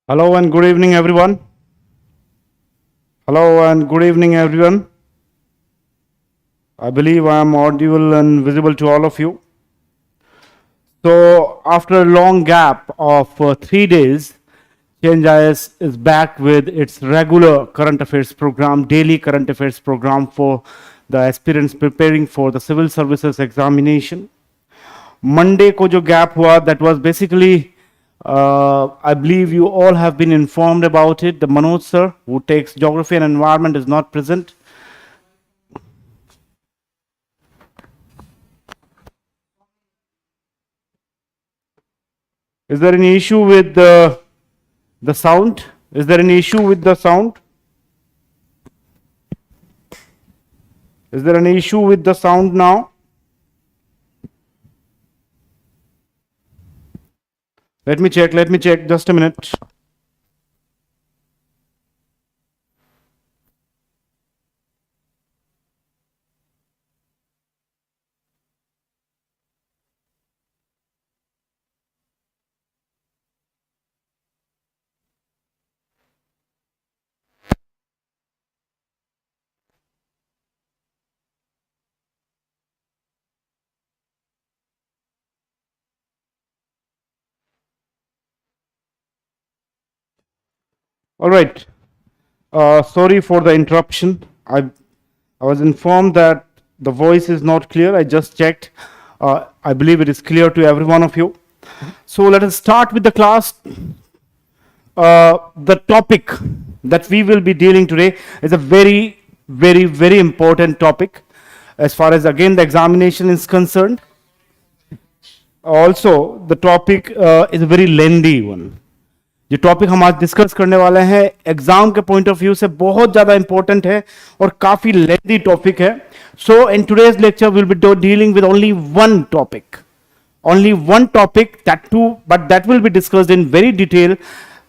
Hello and good evening, everyone. Hello and good evening, everyone. I believe I am audible and visible to all of you. So, after a long gap of 3 days, Change IAS is back with its regular current affairs program, daily current affairs program for the aspirants preparing for the civil services examination. Monday ko jo gap hua, that was basically I believe you all have been informed about it. The Manoj sir, who takes geography and environment, is not present. Is there any issue with the sound? Is there any issue with the sound? Is there any issue with the sound now? Let me check, just a minute. All right. Sorry for the interruption. I was informed that the voice is not clear. I just checked. I believe it is clear to every one of you. So let us start with the class. The topic that we will be dealing today is a very, very, very important topic as far as again the examination is concerned. Also, the topic is a very lengthy one. जो topic हम आज discuss करने वाले हैं exam के point of view से बहुत ज्यादा इंपॉर्टेंट है और काफी लेंथी टॉपिक है. So in today's lecture will be dealing with only one topic, that too, but that will be discussed in very detail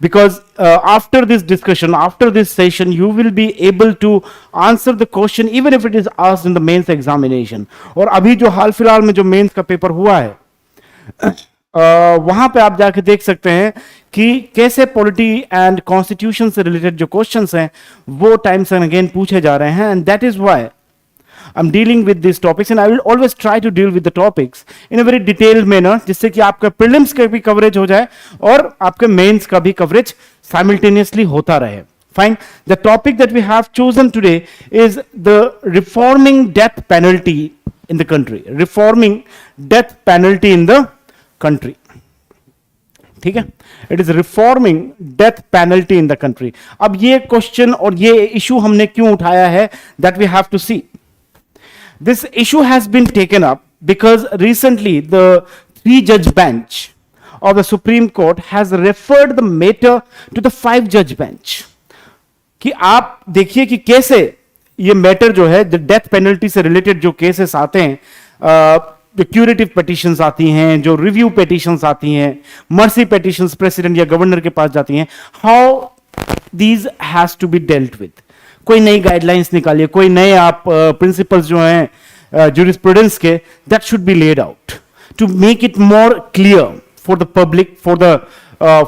because after this discussion, after this session, you will be able to answer the question even if it is asked in the mains examination. और अभी जो हाल फिलहाल में जो mains का paper हुआ है वहां पे आप जाके देख सकते हैं कि कैसे पॉलिटी एंड कॉन्स्टिट्यूशन से रिलेटेड जो क्वेश्चंस हैं वो टाइम्स एंड अगेन पूछे जा रहे हैं. And that is why I am dealing with this topics and I will always try to deal with the topics in a very detailed manner, जिससे कि आपका प्रीलिम्स का भी कवरेज हो जाए और आपके मेंस का भी कवरेज साइमल्टेनियसली होता रहे. Fine. The topic that we have chosen today is the reforming death penalty in the country. Reforming death penalty in the country. ठीक है, it is reforming death penalty in the country. अब ये question और ये issue हमने क्यों उठाया है, that we have to see. This issue has been taken up because recently the 3-judge bench of the Supreme Court has referred the matter to the 5-judge bench. कि आप देखिए कि कैसे ये मैटर जो है डेथ पेनल्टी से related जो केसेस आते हैं, जो क्यूरेटिव पिटीशंस आती हैं, जो रिव्यू पिटीशंस आती हैं, मर्सी पिटीशंस प्रेसिडेंट या गवर्नर के पास जाती हैं, how these has to be dealt with. कोई नई गाइडलाइंस निकालिए, कोई नए आप प्रिंसिपल्स जो हैं ज्यूरिस्प्रूडेंस के, that should be laid out to make it more clear for the public, for the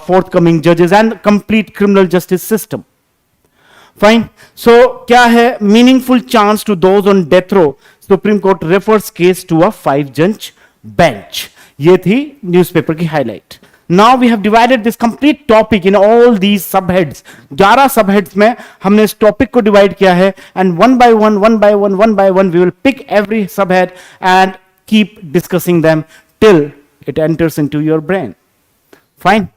forthcoming judges and complete criminal justice system. Fine. So क्या है meaningful chance to those on death row. Supreme Court refers case to a 5-judge bench. ये थी newspaper की highlight. Now we have divided this complete topic in all these subheads. 11 subheads में हमने इस topic को divide किया है and one by one we will pick every subhead and keep discussing them till it enters into your brain. Fine.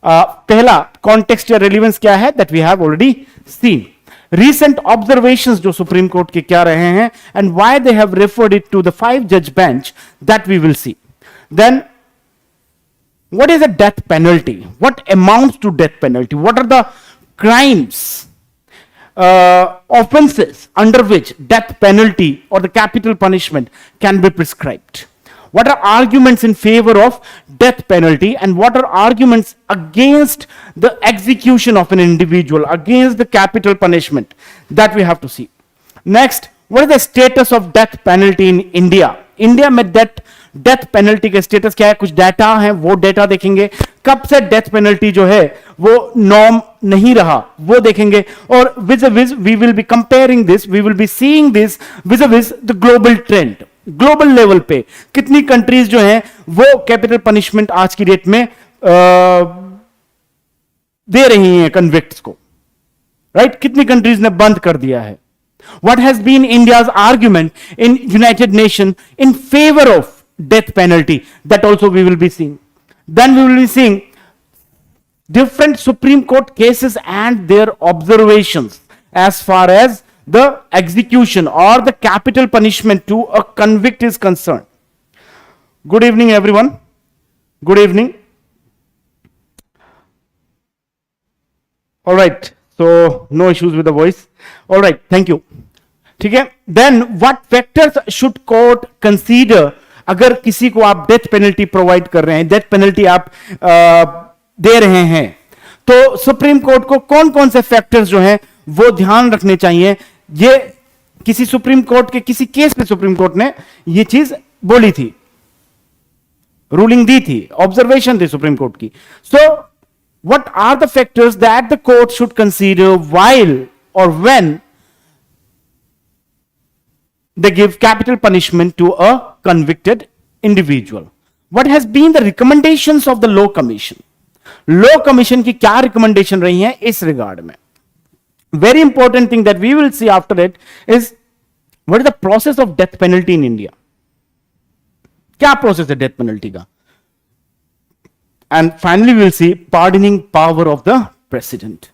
पहला context या relevance क्या है, that we have already seen. Recent observations जो Supreme Court के क्या रहे हैं and why they have referred it to the 5-judge bench, that we will see. Then what is a death penalty, what amounts to death penalty, what are the crimes, offenses under which death penalty or the capital punishment can be prescribed. What are arguments in favor of death penalty and what are arguments against the execution of an individual, against the capital punishment, that we have to see. Next, what is the status of death penalty in India? India में death death penalty का status क्या है, कुछ data है, वो data देखेंगे, कब से डेथ पेनल्टी जो है वो नॉर्म नहीं रहा वो देखेंगे, और with we will be comparing this, we will be seeing this with the global trend, global level पे कितनी कंट्रीज जो हैं वो कैपिटल पनिशमेंट आज की डेट में दे रही हैं कन्विक्ट्स को, राइट? कितनी कंट्रीज ने बंद कर दिया है? What has been India's argument in United Nations in favor of death penalty? That also we will be seeing. Then we will be seeing different Supreme Court cases and their observations as far as the execution or the capital punishment to a convict is concerned. Good evening, everyone. Good evening. All right. So no issues with the voice. All right. Thank you. ठीक है. Then what factors should court consider अगर किसी को आप death penalty provide कर रहे हैं, death penalty आप दे रहे हैं, तो सुप्रीम कोर्ट को कौन कौन से फैक्टर्स जो हैं वो ध्यान रखने चाहिए? ये किसी सुप्रीम कोर्ट के किसी केस में सुप्रीम कोर्ट ने ये चीज बोली थी, रूलिंग दी थी, ऑब्जर्वेशन थी सुप्रीम कोर्ट की. सो what are the factors that the court should consider while or when they give capital punishment to a convicted individual? What has been the recommendations of the law commission? Law commission की क्या recommendation रही हैं इस regard में? Very important thing that we will see after it is what is the process of death penalty in India? क्या process है death penalty का? And finally we will see pardoning power of the president.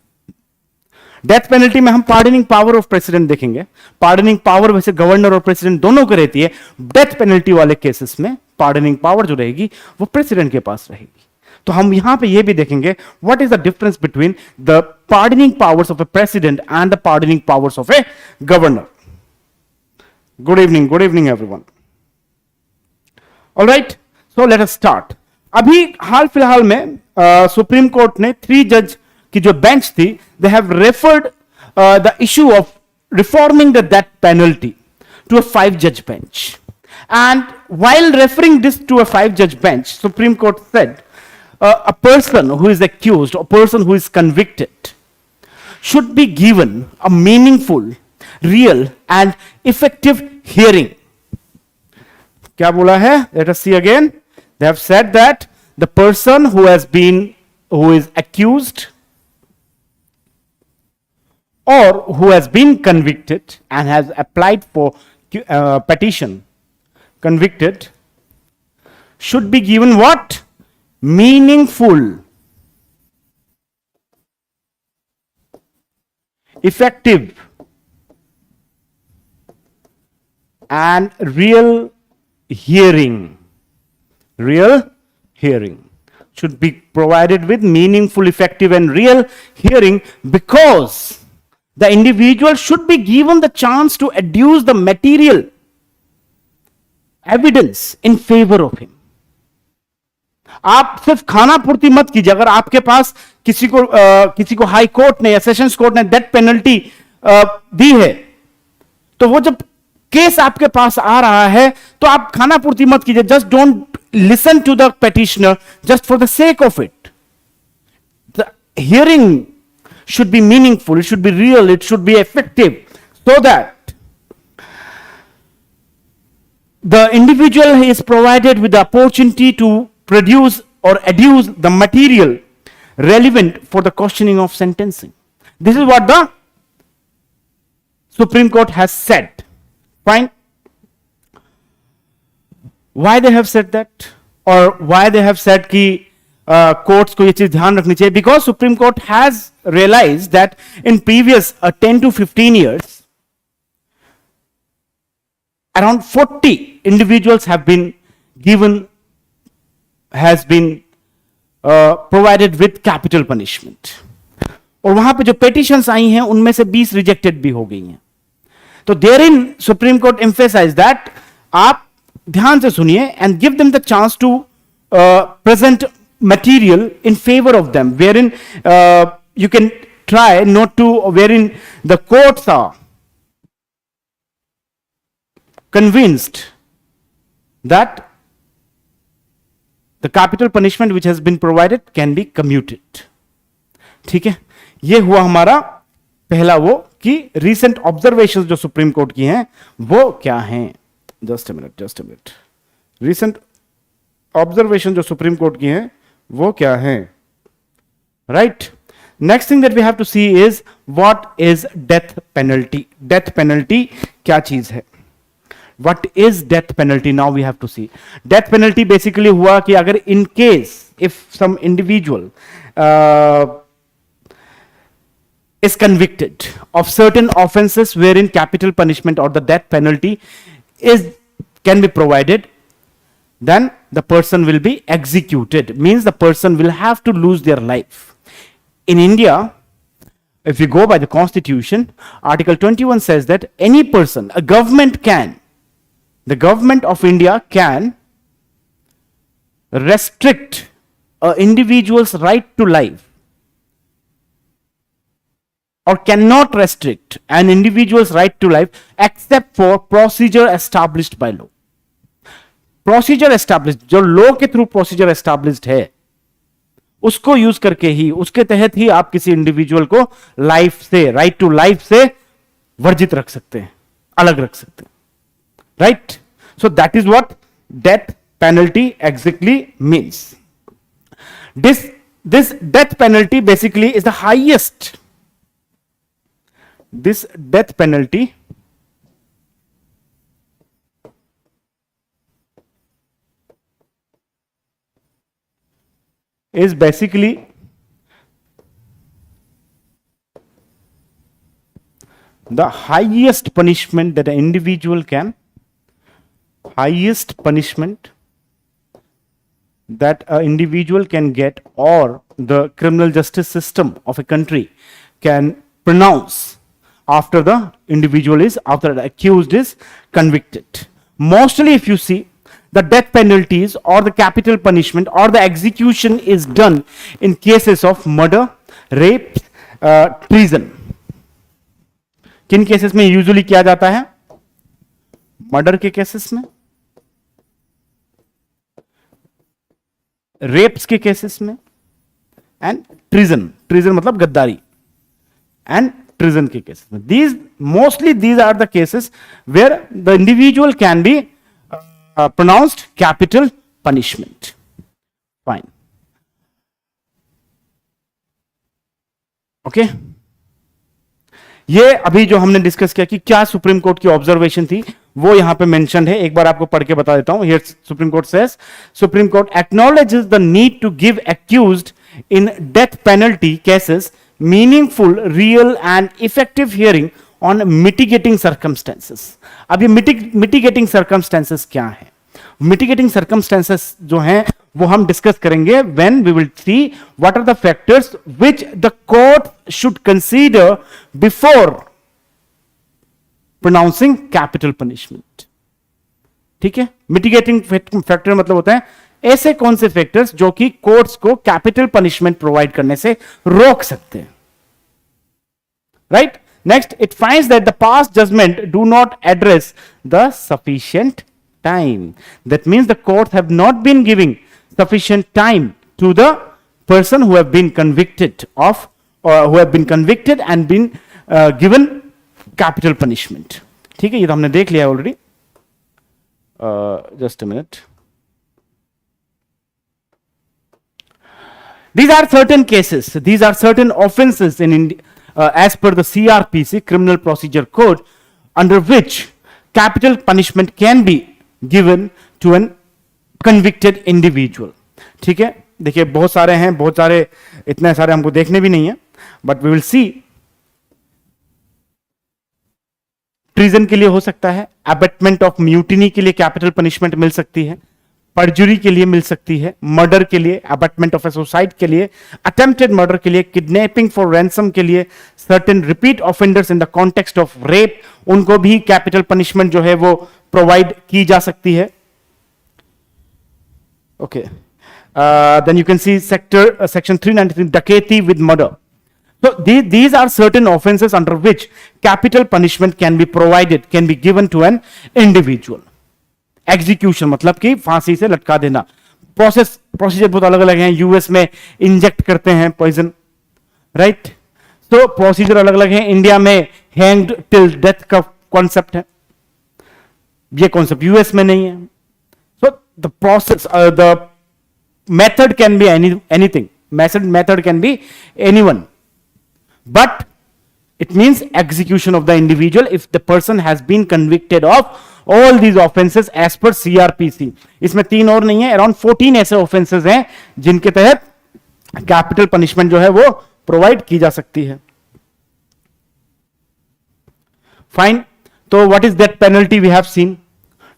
Death penalty में हम pardoning power of president देखेंगे. Pardoning power वैसे governor और president दोनों को रहती है. डेथ पेनल्टी वाले केसेस में पार्डनिंग पावर जो रहेगी वो प्रेसिडेंट के पास रहेगी. तो हम यहां पे ये भी देखेंगे what is the difference between the pardoning powers of A president and the pardoning powers of a governor. Good evening everyone. Alright, so let us start. अभी हाल फिलहाल में सुप्रीम कोर्ट ने 3 जज की जो बेंच थी, they have referred the issue of reforming the death penalty to a 5-judge bench. And while referring this to a 5-judge bench, Supreme Court said a person who is accused, a person who is convicted, should be given a meaningful, real and effective hearing. क्या बोला है? Let us see again. They have said that the person who is accused or who has been convicted and has applied for petition, convicted, should be given what? Meaningful, effective, and real hearing. Real hearing should be provided with meaningful, effective, and real hearing, because the individual should be given the chance to adduce the material evidence in favor of him. आप सिर्फ खाना पूर्ति मत कीजिए. अगर आपके पास किसी को हाई कोर्ट ने या सेशंस कोर्ट ने डेथ पेनल्टी दी है, तो वो जब केस आपके पास आ रहा है तो आप खाना पूर्ति मत कीजिए. Just don't listen to the petitioner just for the sake of it. The hearing should be meaningful, it should be real, it should be effective, so that the individual is provided with the opportunity to produce or adduce the material relevant for the questioning of sentencing. This is what the Supreme Court has said. Fine. Why they have said that, or why they have said कि courts को ये चीज ध्यान रखनी चाहिए? Because Supreme Court has realized that in previous 10 to 15 years, around 40 individuals have been provided with capital punishment. और वहां पे जो petitions आई हैं उनमें से 20 rejected भी हो गई हैं. तो therein Supreme Court emphasized that आप ध्यान से सुनिए and give them the chance to present material in favor of them, wherein you can try not to, wherein the courts are convinced that the capital punishment which has been provided can be commuted. ठीक है, ये हुआ हमारा पहला वो कि recent observations जो Supreme Court की हैं वो क्या हैं। Just a minute, recent observation जो सुप्रीम कोर्ट की हैं वो क्या हैं, right. Next thing that we have to see is what is death penalty. Death penalty क्या चीज है, what is death penalty, now we have to see. Death penalty basically हुआ कि अगर in case if some individual is convicted of certain offenses wherein capital punishment or the death penalty can be provided, then the person will be executed, means the person will have to lose their life. In India, if we go by the constitution, article 21 says that any person, the government of India can restrict an individual's right to life or cannot restrict an individual's right to life except for procedure established by law. Procedure established, जो law के through procedure established है, उसको use करके ही, उसके तहत ही आप किसी individual को लाइफ से, राइट टू लाइफ से वर्जित रख सकते हैं, अलग रख सकते हैं, right. So that is what death penalty exactly means. This death penalty basically is the highest, this death penalty is basically the highest punishment that an individual can, highest punishment that an individual can get or the criminal justice system of a country can pronounce after the individual is, after the accused is convicted. Mostly if you see, the death penalties or the capital punishment or the execution is done in cases of murder, rape, treason. किन cases में usually किया जाता है? Murder के cases में, wraps के cases में, and treason मतलब गद्दारी, एंड treason के केसेस में. These are the cases where the individual can be pronounced capital punishment. Fine. Okay. ये अभी जो हमने डिस्कस किया कि क्या सुप्रीम कोर्ट की ऑब्जर्वेशन थी वो यहां पे मेंशन है, एक बार आपको पढ़ के बता देता हूं. Here Supreme Court says, Supreme Court acknowledges the need to give accused in death penalty cases meaningful, real and effective hearing on mitigating circumstances. अब ये mitigating circumstances क्या है? Mitigating circumstances जो हैं वो हम डिस्कस करेंगे when we will see what are the factors which the court should consider before pronouncing capital punishment. ठीक है, mitigating factor मतलब होता है ऐसे कौन से फैक्टर्स जो कि कोर्ट्स को कैपिटल पनिशमेंट प्रोवाइड करने से रोक सकते हैं. Right. Next, it finds that the past judgement do not address the sufficient time. That means the court have not been giving sufficient time to the person who have been convicted of और who have been convicted and been given capital punishment. ठीक है, ये तो हमने देख लिया already. Just a minute. These are certain cases, these are certain offenses as per the CRPC, Criminal Procedure Code, under which capital punishment can be given to an convicted individual. ठीक है, देखिए बहुत सारे हैं, बहुत सारे, इतने सारे हमको देखने भी नहीं है, but we will see. Treason के लिए हो सकता है, अबेटमेंट ऑफ म्यूटिनी के लिए कैपिटल पनिशमेंट मिल सकती है, परजुरी के लिए मिल सकती है, मर्डर के लिए, अबेटमेंट ऑफ ए सुसाइड के लिए, अटेम्प्टेड मर्डर के लिए, किडनैपिंग फॉर रैंसम के लिए, certain repeat offenders in the context of rape, उनको भी कैपिटल पनिशमेंट जो है वो प्रोवाइड की जा सकती है. Okay, then you can see section 393 डकैती with murder. So these are certain offenses under which capital punishment can be provided, can be given to an individual. Execution मतलब कि फांसी से लटका देना. प्रोसीजर बहुत अलग अलग हैं. यूएस में इंजेक्ट करते हैं पॉइजन, राइट? तो प्रोसीजर अलग अलग है. इंडिया में हैंग्ड टिल डेथ का कॉन्सेप्ट है, ये कॉन्सेप्ट यूएस में नहीं है. So the process, the method can be anything, method can be anyone, but it means execution of the individual if the person has been convicted of all these offenses as per CRPC. इसमें 3 और नहीं है, around 14 ऐसे offences हैं जिनके तहत capital punishment जो है वो प्रोवाइड की जा सकती है. फाइन. तो what is death penalty? We have seen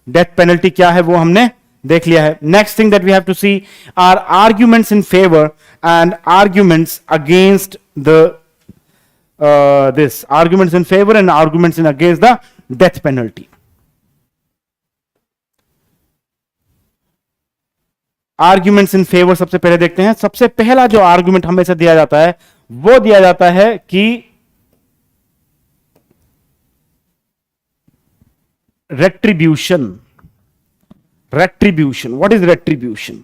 death penalty क्या है वो हमने देख लिया है. Next thing that we have to see are arguments in favour and arguments against the arguments in favor and arguments in against the death penalty. Arguments in favor सबसे पहले देखते हैं. सबसे पहला जो आर्ग्यूमेंट हमेशा दिया जाता है वो दिया जाता है कि retribution. What is retribution?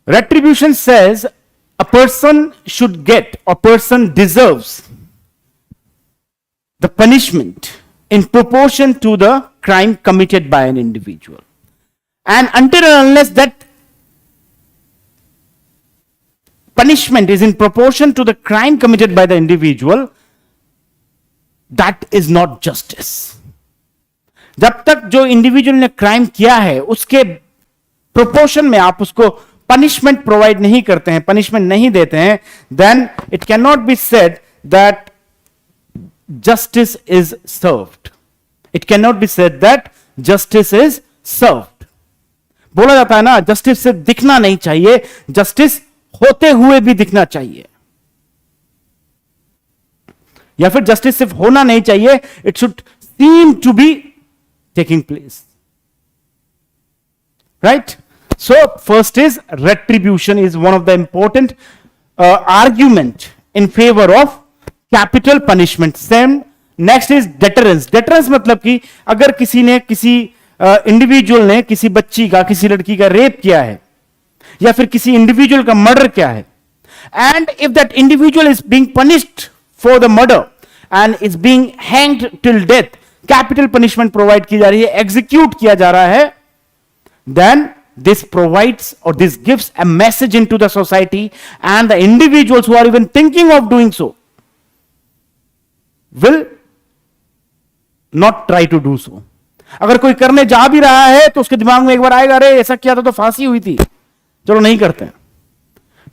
Retribution says a person should get, a person deserves the punishment in proportion to the crime committed by an individual. And until and unless that punishment is in proportion to the crime committed by the individual, that is not justice. जब तक जो individual ने crime किया है उसके proportion में आप उसको पनिशमेंट प्रोवाइड नहीं करते हैं, पनिशमेंट नहीं देते हैं, then it can not be said that justice is served. It can not be said that justice is served. बोला जाता है ना, जस्टिस से दिखना नहीं चाहिए, जस्टिस होते हुए भी दिखना चाहिए, या फिर जस्टिस सिर्फ होना नहीं चाहिए, it should seem to be taking place, right? So first is retribution is one of the important argument in favor of capital punishment. Same. Next is deterrence. Deterrence मतलब कि अगर किसी ने किसी इंडिविजुअल ने किसी बच्ची का, किसी लड़की का रेप किया है या फिर किसी इंडिविजुअल का मर्डर किया है, and if that individual is being punished for the murder and is being hanged till death, capital punishment provide की जा रही है, execute किया जा रहा है, then this provides or this gives a message into the society, and the individuals who are even thinking of doing so will not try to do so. अगर कोई करने जा भी रहा है तो उसके दिमाग में एक बार आएगा, अरे ऐसा किया था तो फांसी हुई थी, चलो नहीं करते हैं.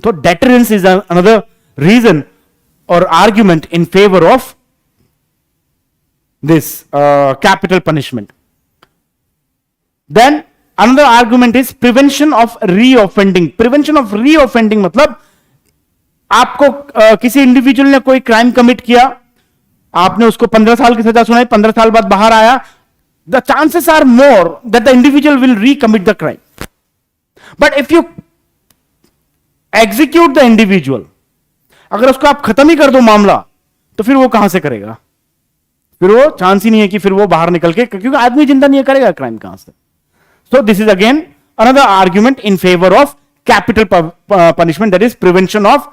तो deterrence is another reason or argument in favor of this capital punishment. Then another argument is prevention of reoffending. Prevention of reoffending मतलब आपको किसी इंडिविजुअल ने कोई क्राइम कमिट किया, आपने उसको 15 साल की सजा सुनाई, 15 साल बाद बाहर आया, the chances are more that the individual will recommit the crime. But if you execute the individual, अगर उसको आप खत्म ही कर दो मामला, तो फिर वो कहां से करेगा? फिर वो चांस ही नहीं है कि फिर वो बाहर निकल के, क्योंकि आदमी चिंता नहीं करेगा क्राइम कहां से. So this is again another argument in favor of capital punishment, that is prevention of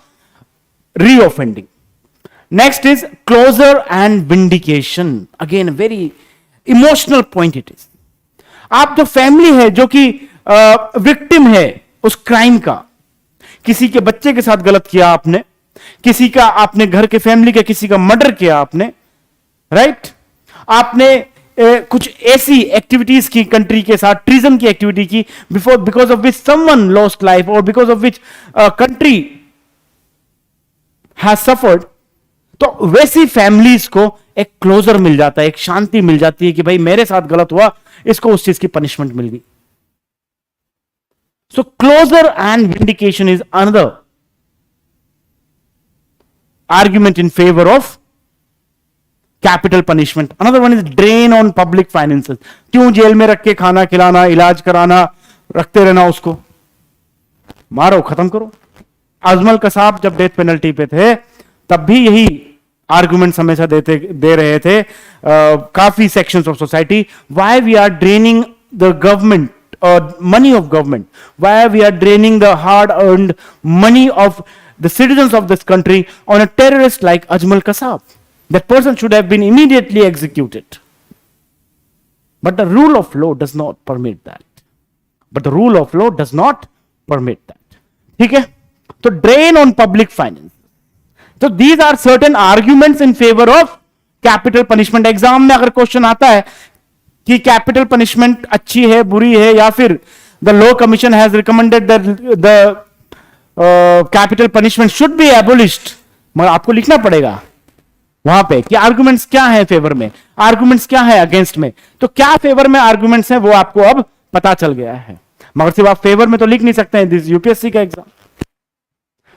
reoffending. Next is closure and vindication. Again a very emotional point it is. आप जो फैमिली है जो कि विक्टिम है उस crime का, किसी के बच्चे के साथ गलत किया आपने, किसी का आपने घर के फैमिली के किसी का मर्डर किया आपने, राइट? आपने कुछ ऐसी एक्टिविटीज की कंट्री के साथ, ट्रीजन की एक्टिविटी की, because of which someone lost life और because of which country has suffered, तो वैसी फैमिलीज को एक क्लोजर मिल जाता है, एक शांति मिल जाती है कि भाई मेरे साथ गलत हुआ, इसको उस चीज की पनिशमेंट मिल गई. So closure and vindication is another argument in favour of capital punishment. Another one is drain on public finances. क्यों जेल में रख के खाना खिलाना, इलाज कराना, रखते रहना, उसको मारो, खत्म करो. अजमल कसाब जब डेथ पेनल्टी पे थे तब भी यही आर्गुमेंट्स हमेशा दे रहे थे काफी sections of society, why we are draining the government money of government, why we are draining the hard earned money of the citizens of this country on a terrorist like Ajmal Kasab. That person should have been immediately executed. But the rule of law does not permit that. But the rule of law does not permit that. ठीक है? तो drain on public finance. So these are certain arguments in favor of capital punishment. Exam में अगर question आता है कि capital punishment अच्छी है, बुरी है, या फिर the law commission has recommended the capital punishment should B एबोलिश्ड, मगर आपको लिखना पड़ेगा वहां पे कि आर्गुमेंट्स क्या है फेवर में, आर्गुमेंट्स क्या है अगेंस्ट में. तो क्या फेवर में आर्गुमेंट्स हैं वो आपको अब पता चल गया है, मगर सिर्फ आप फेवर में तो लिख नहीं सकते हैं. दिस यूपीएससी का एग्जाम,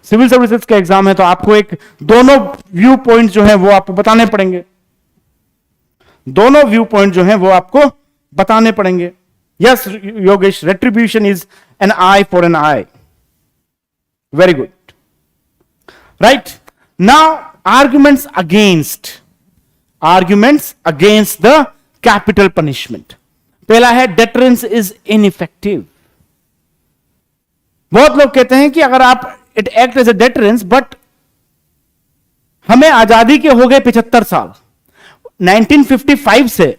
सिविल सर्विसेज का एग्जाम है, तो आपको एक दोनों व्यू पॉइंट जो है वो आपको बताने पड़ेंगे. दोनों व्यू पॉइंट जो है वो आपको बताने पड़ेंगे. Yes Yogesh, retribution is an eye for an eye. Very good. Right now arguments against the capital punishment. पहला है deterrence is ineffective. बहुत लोग कहते हैं कि अगर आप it act as a deterrence, but हमें आजादी के हो गए 75 साल, 1955 से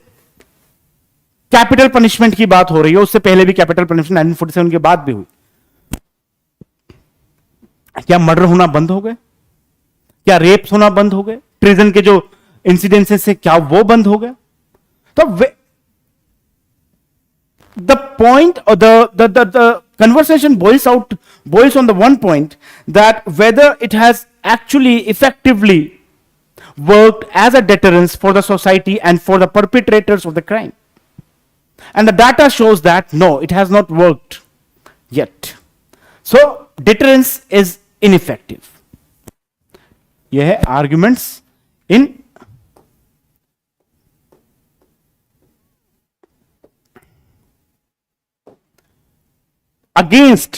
कैपिटल पनिशमेंट की बात हो रही है, उससे पहले भी कैपिटल पनिशमेंट 1947 के बाद भी हुई. क्या मर्डर होना बंद हो गए? क्या रेप्स होना बंद हो गए? ट्रिजन के जो इंसिडेंसेस से क्या वो बंद हो गए? तो द पॉइंट और the conversation boils on the one point that whether it has actually effectively worked as a deterrence for the society and for the perpetrators of the crime. And the data shows that no, it has not worked yet. So deterrence is ineffective. यह है arguments in against.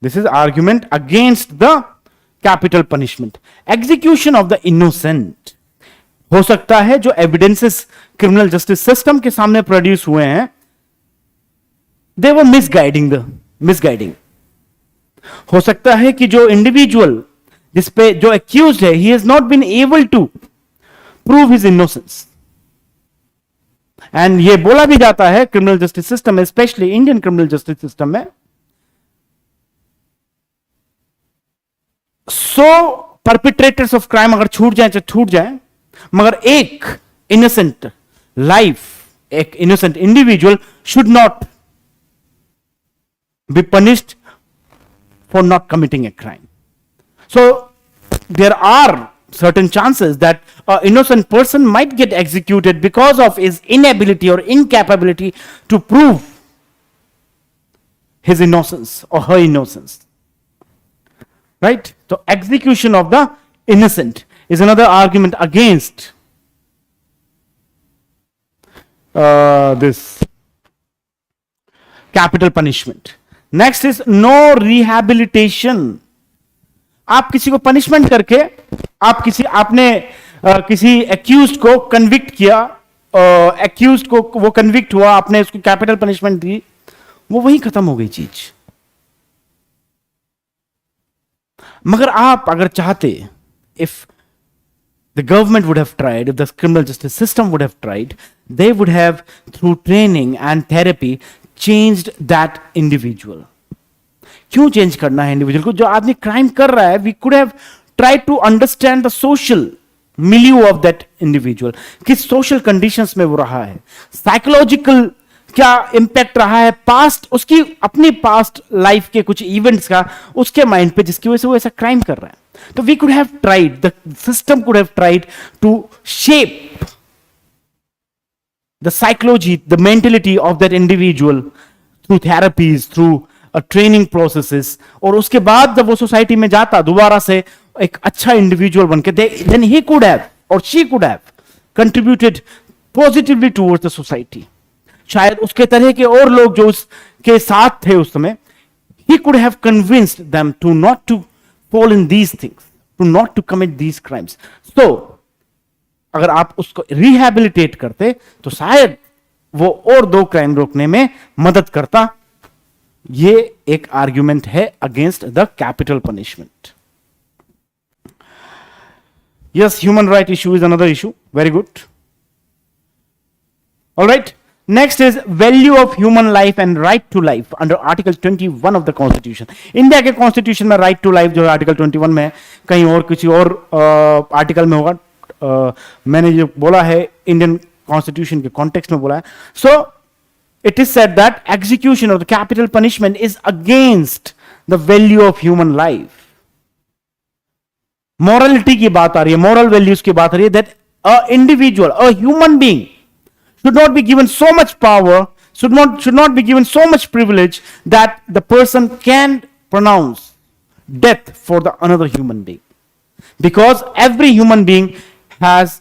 This is argument against the capital punishment. Execution of the innocent. हो सकता है जो evidences criminal justice system के सामने produce हुए हैं, दे वर मिसगाइडिंग. हो सकता है कि जो इंडिविजुअल जिसपे जो एक्यूज है, he has not been able to prove his innocence. And ये बोला भी जाता है क्रिमिनल जस्टिस सिस्टम में, specially Indian criminal justice system में, 100 परपिट्रेटर्स ऑफ क्राइम अगर छूट जाए, मगर एक इनोसेंट लाइफ, एक innocent individual should not be punished for not committing a crime. So there are certain chances that an innocent person might get executed because of his inability or incapability to prove his innocence or her innocence. Right? So execution of the innocent is another argument against this capital punishment. Next is no rehabilitation. आप किसी को punishment करके आपने किसी accused को convict किया, accused को वो कन्विक्ट हुआ, आपने उसको कैपिटल पनिशमेंट दी, वो वही खत्म हो गई चीज. मगर आप अगर चाहते, if the government would have tried, if the criminal justice system would have tried, they would have through training and therapy changed that individual. क्यों चेंज करना है इंडिविजुअल को? जो आदमी क्राइम कर रहा है, we could have try to understand the social milieu of that individual. किस सोशल कंडीशंस में वो रहा है, साइकोलॉजिकल क्या इंपैक्ट रहा है, पास्ट, उसकी अपनी पास्ट लाइफ के कुछ इवेंट्स का उसके माइंड पे, जिसकी वजह से वो ऐसा क्राइम कर रहा है. तो we could have tried, the system could have tried to shape the psychology, the mentality of that individual through therapies, through training processes. और उसके बाद जब वो सोसाइटी में जाता दोबारा से एक अच्छा इंडिविजुअल बनके, देन ही कुड हैव और she could have contributed positively towards the society. शायद उसके तरह के और लोग जो उसके साथ थे उस समय, he could have convinced them to not to fall in these things, to not to commit these crimes. तो अगर आप उसको रिहैबिलिटेट करते तो शायद वो और दो क्राइम रोकने में मदद करता। ये एक आर्ग्यूमेंट है against the capital punishment. Yes, human right issue is another issue, very good. Alright, next is value of human life and right to life under article 21 of the constitution. India के constitution में right to life जो है article 21 में है, कहीं और किसी और आर्टिकल में होगा। मैंने जो बोला है इंडियन कॉन्स्टिट्यूशन के कॉन्टेक्स्ट में बोला है। सो it is said that execution of the capital punishment is against the value of human life. Morality की बात आ रही है, मॉरल वैल्यूज की बात आ रही है, that a individual, a human being should not be given so much power, should not be given so much privilege that the person can pronounce death for the another human being, because every human being has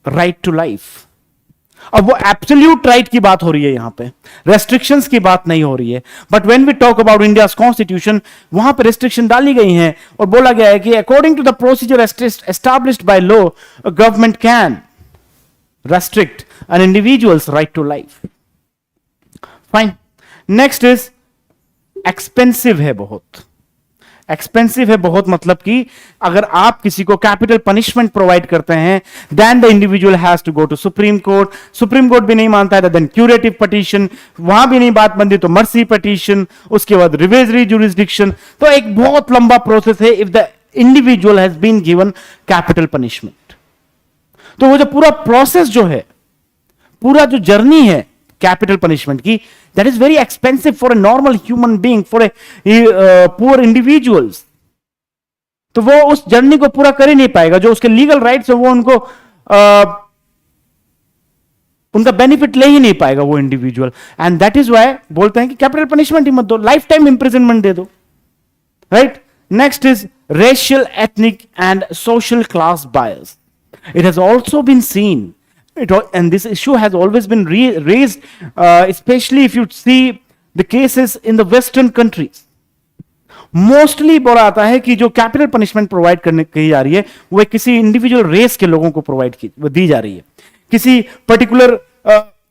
right to life. अब वो absolute right की बात हो रही है, यहां पे restrictions की बात नहीं हो रही है। But when we talk about India's constitution, वहां पे रेस्ट्रिक्शन डाली गई हैं और बोला गया है कि according to the procedure established by law, government can restrict an individual's right to life. Fine. Next is expensive है बहुत। एक्सपेंसिव है बहुत मतलब कि अगर आप किसी को कैपिटल पनिशमेंट प्रोवाइड करते हैं, then the individual has to go to Supreme Court. Supreme Court भी नहीं मानता है, देन क्यूरेटिव पटिशन, वहां भी नहीं बात बनती तो मर्सी पटिशन, उसके बाद रिविजरी जुरिस्डिक्शन। तो एक बहुत लंबा प्रोसेस है if the individual has been given capital punishment. तो वो जो पूरा प्रोसेस जो है, पूरा जो जर्नी है कैपिटल पनिशमेंट की, that is very expensive for a normal human being, for a poor individuals. तो वो उस जर्नी को पूरा कर ही नहीं पाएगा। जो उसके लीगल राइट्स है वो उनको उनका बेनिफिट ले ही नहीं पाएगा वो individual. And that is why बोलते हैं कि कैपिटल पनिशमेंट ही मत दो, लाइफ टाइम इंप्रिजनमेंट दे दो। Right. Next is racial, ethnic and social class bias. It has also been seen, and this issue has always been raised, especially if you see the cases in the Western countries. Mostly बोला आता है कि जो capital punishment provide करने की जा रही है वो किसी इंडिविजुअल रेस के लोगों को प्रोवाइड की दी जा रही है, किसी पर्टिकुलर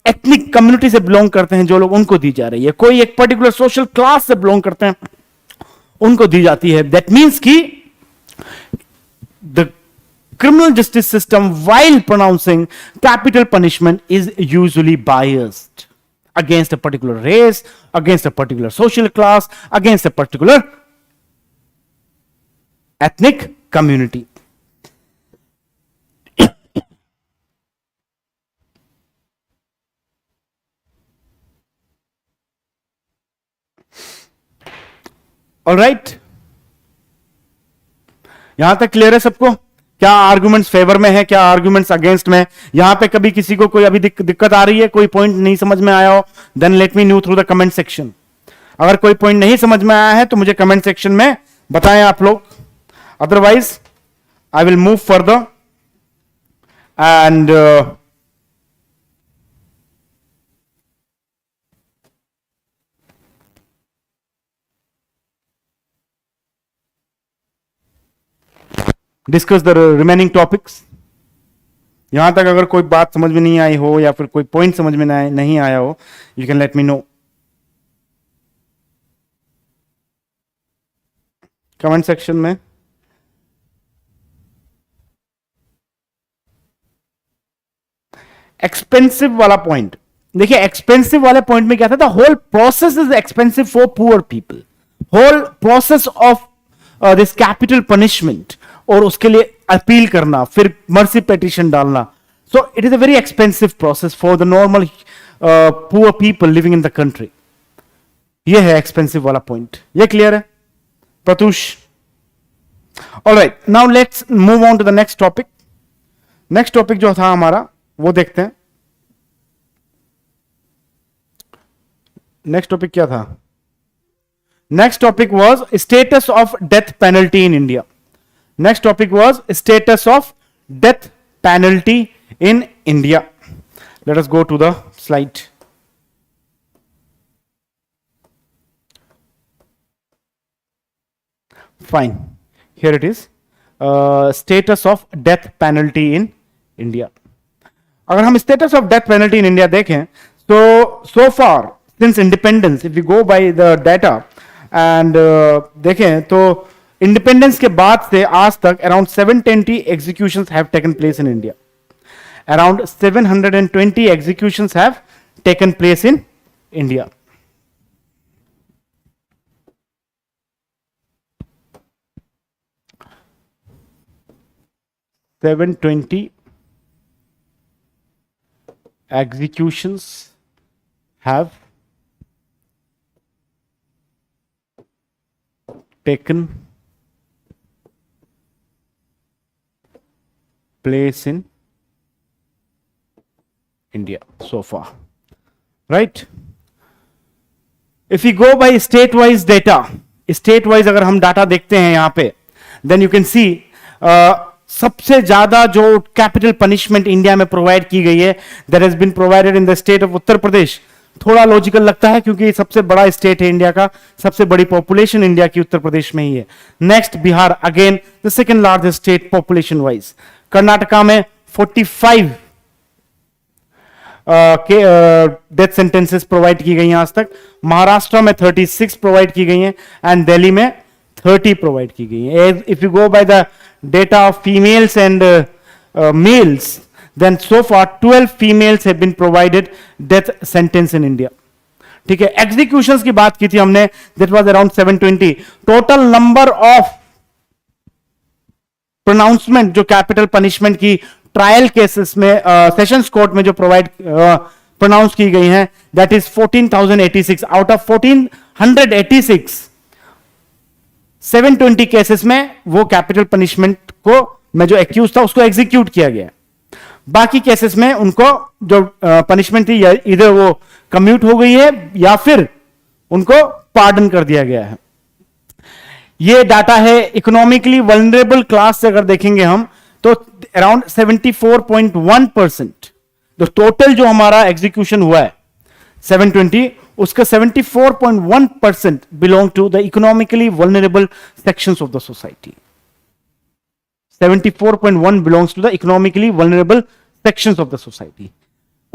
एथनिक कम्युनिटी से बिलोंग करते हैं जो लोग, उनको दी जा रही है। कोई एक पर्टिकुलर सोशल क्लास से बिलोंग करते हैं, उनको दी जाती है। दैट मीन्स कि the criminal justice system, while pronouncing capital punishment, is usually biased against a particular race, against a particular social class, against a particular ethnic community. All right, यहां तक clear है सबको? क्या आर्गुमेंट्स फेवर में है, क्या arguments against में? यहां पे कभी किसी को कोई अभी दिक्कत आ रही है, कोई पॉइंट नहीं समझ में आया हो, then let me know through the comment section. अगर कोई पॉइंट नहीं समझ में आया है तो मुझे कमेंट सेक्शन में बताएं आप लोग, otherwise I will move further and discuss the remaining topics. यहां तक अगर कोई बात समझ में नहीं आई हो या फिर कोई पॉइंट समझ में नहीं आया हो, you can let me know comment section में। एक्सपेंसिव वाला पॉइंट देखिए, एक्सपेंसिव वाले पॉइंट में क्या था, the whole process is expensive for poor people. Whole process of this capital punishment, और उसके लिए अपील करना, फिर मर्सी पिटीशन डालना, so it is a very expensive process for the normal poor people living in the country. ये है expensive वाला point. ये क्लियर है प्रतुष? Alright, now let's move on to the next topic. Next topic जो था हमारा वो देखते हैं। नेक्स्ट टॉपिक क्या था? Next topic was status of death penalty in India. Next topic was status of death penalty in India. Let us go to the slide. Fine. Here it is. Status of death penalty in India. अगर हम status of death penalty in India देखें तो so far since independence, if you go by the data and देखें तो independence के बाद से आज तक around 720 executions have taken place in India. Around 720 executions have taken place in India. Executions have taken place in India so far, right? If we go by state wise data, state wise अगर हम data देखते हैं यहां पे, then you can see सबसे ज्यादा जो capital punishment India में प्रोवाइड की गई है that has been provided in the state of Uttar Pradesh. थोड़ा लॉजिकल लगता है क्योंकि सबसे बड़ा स्टेट है इंडिया का, सबसे बड़ी पॉपुलेशन इंडिया की उत्तर प्रदेश में ही है. Next Bihar, again the second largest state population wise. Karnataka में 45 डेथ सेंटेंसेस प्रोवाइड की गई हैं आज तक. महाराष्ट्र में 36 प्रोवाइड की गई हैं एंड दिल्ली में 30 प्रोवाइड की गई हैं. If you go by the data of females and males, then so far 12 females have been provided death sentence in India. ठीक है. executions की बात की थी हमने, that was around 720. total number of pronouncement जो capital punishment की trial cases में सेशंस कोर्ट में जो प्रोनाउंस की गई हैं, that is 14,086. out of 1486 720 cases में वो कैपिटल पनिशमेंट को में जो एक्यूज था उसको एग्जीक्यूट किया गया. बाकी केसेस में उनको जो पनिशमेंट थी इधर वो कम्यूट हो गई है या फिर उनको पार्डन कर दिया गया है. ये डाटा है इकोनॉमिकली वल्नरेबल क्लास से अगर देखेंगे हम तो अराउंड 74.1%. तो टोटल जो हमारा एग्जीक्यूशन हुआ है 720, उसका 74.1% belong to the economically vulnerable sections of the society. 74.1 belongs to the economically vulnerable sections of the society.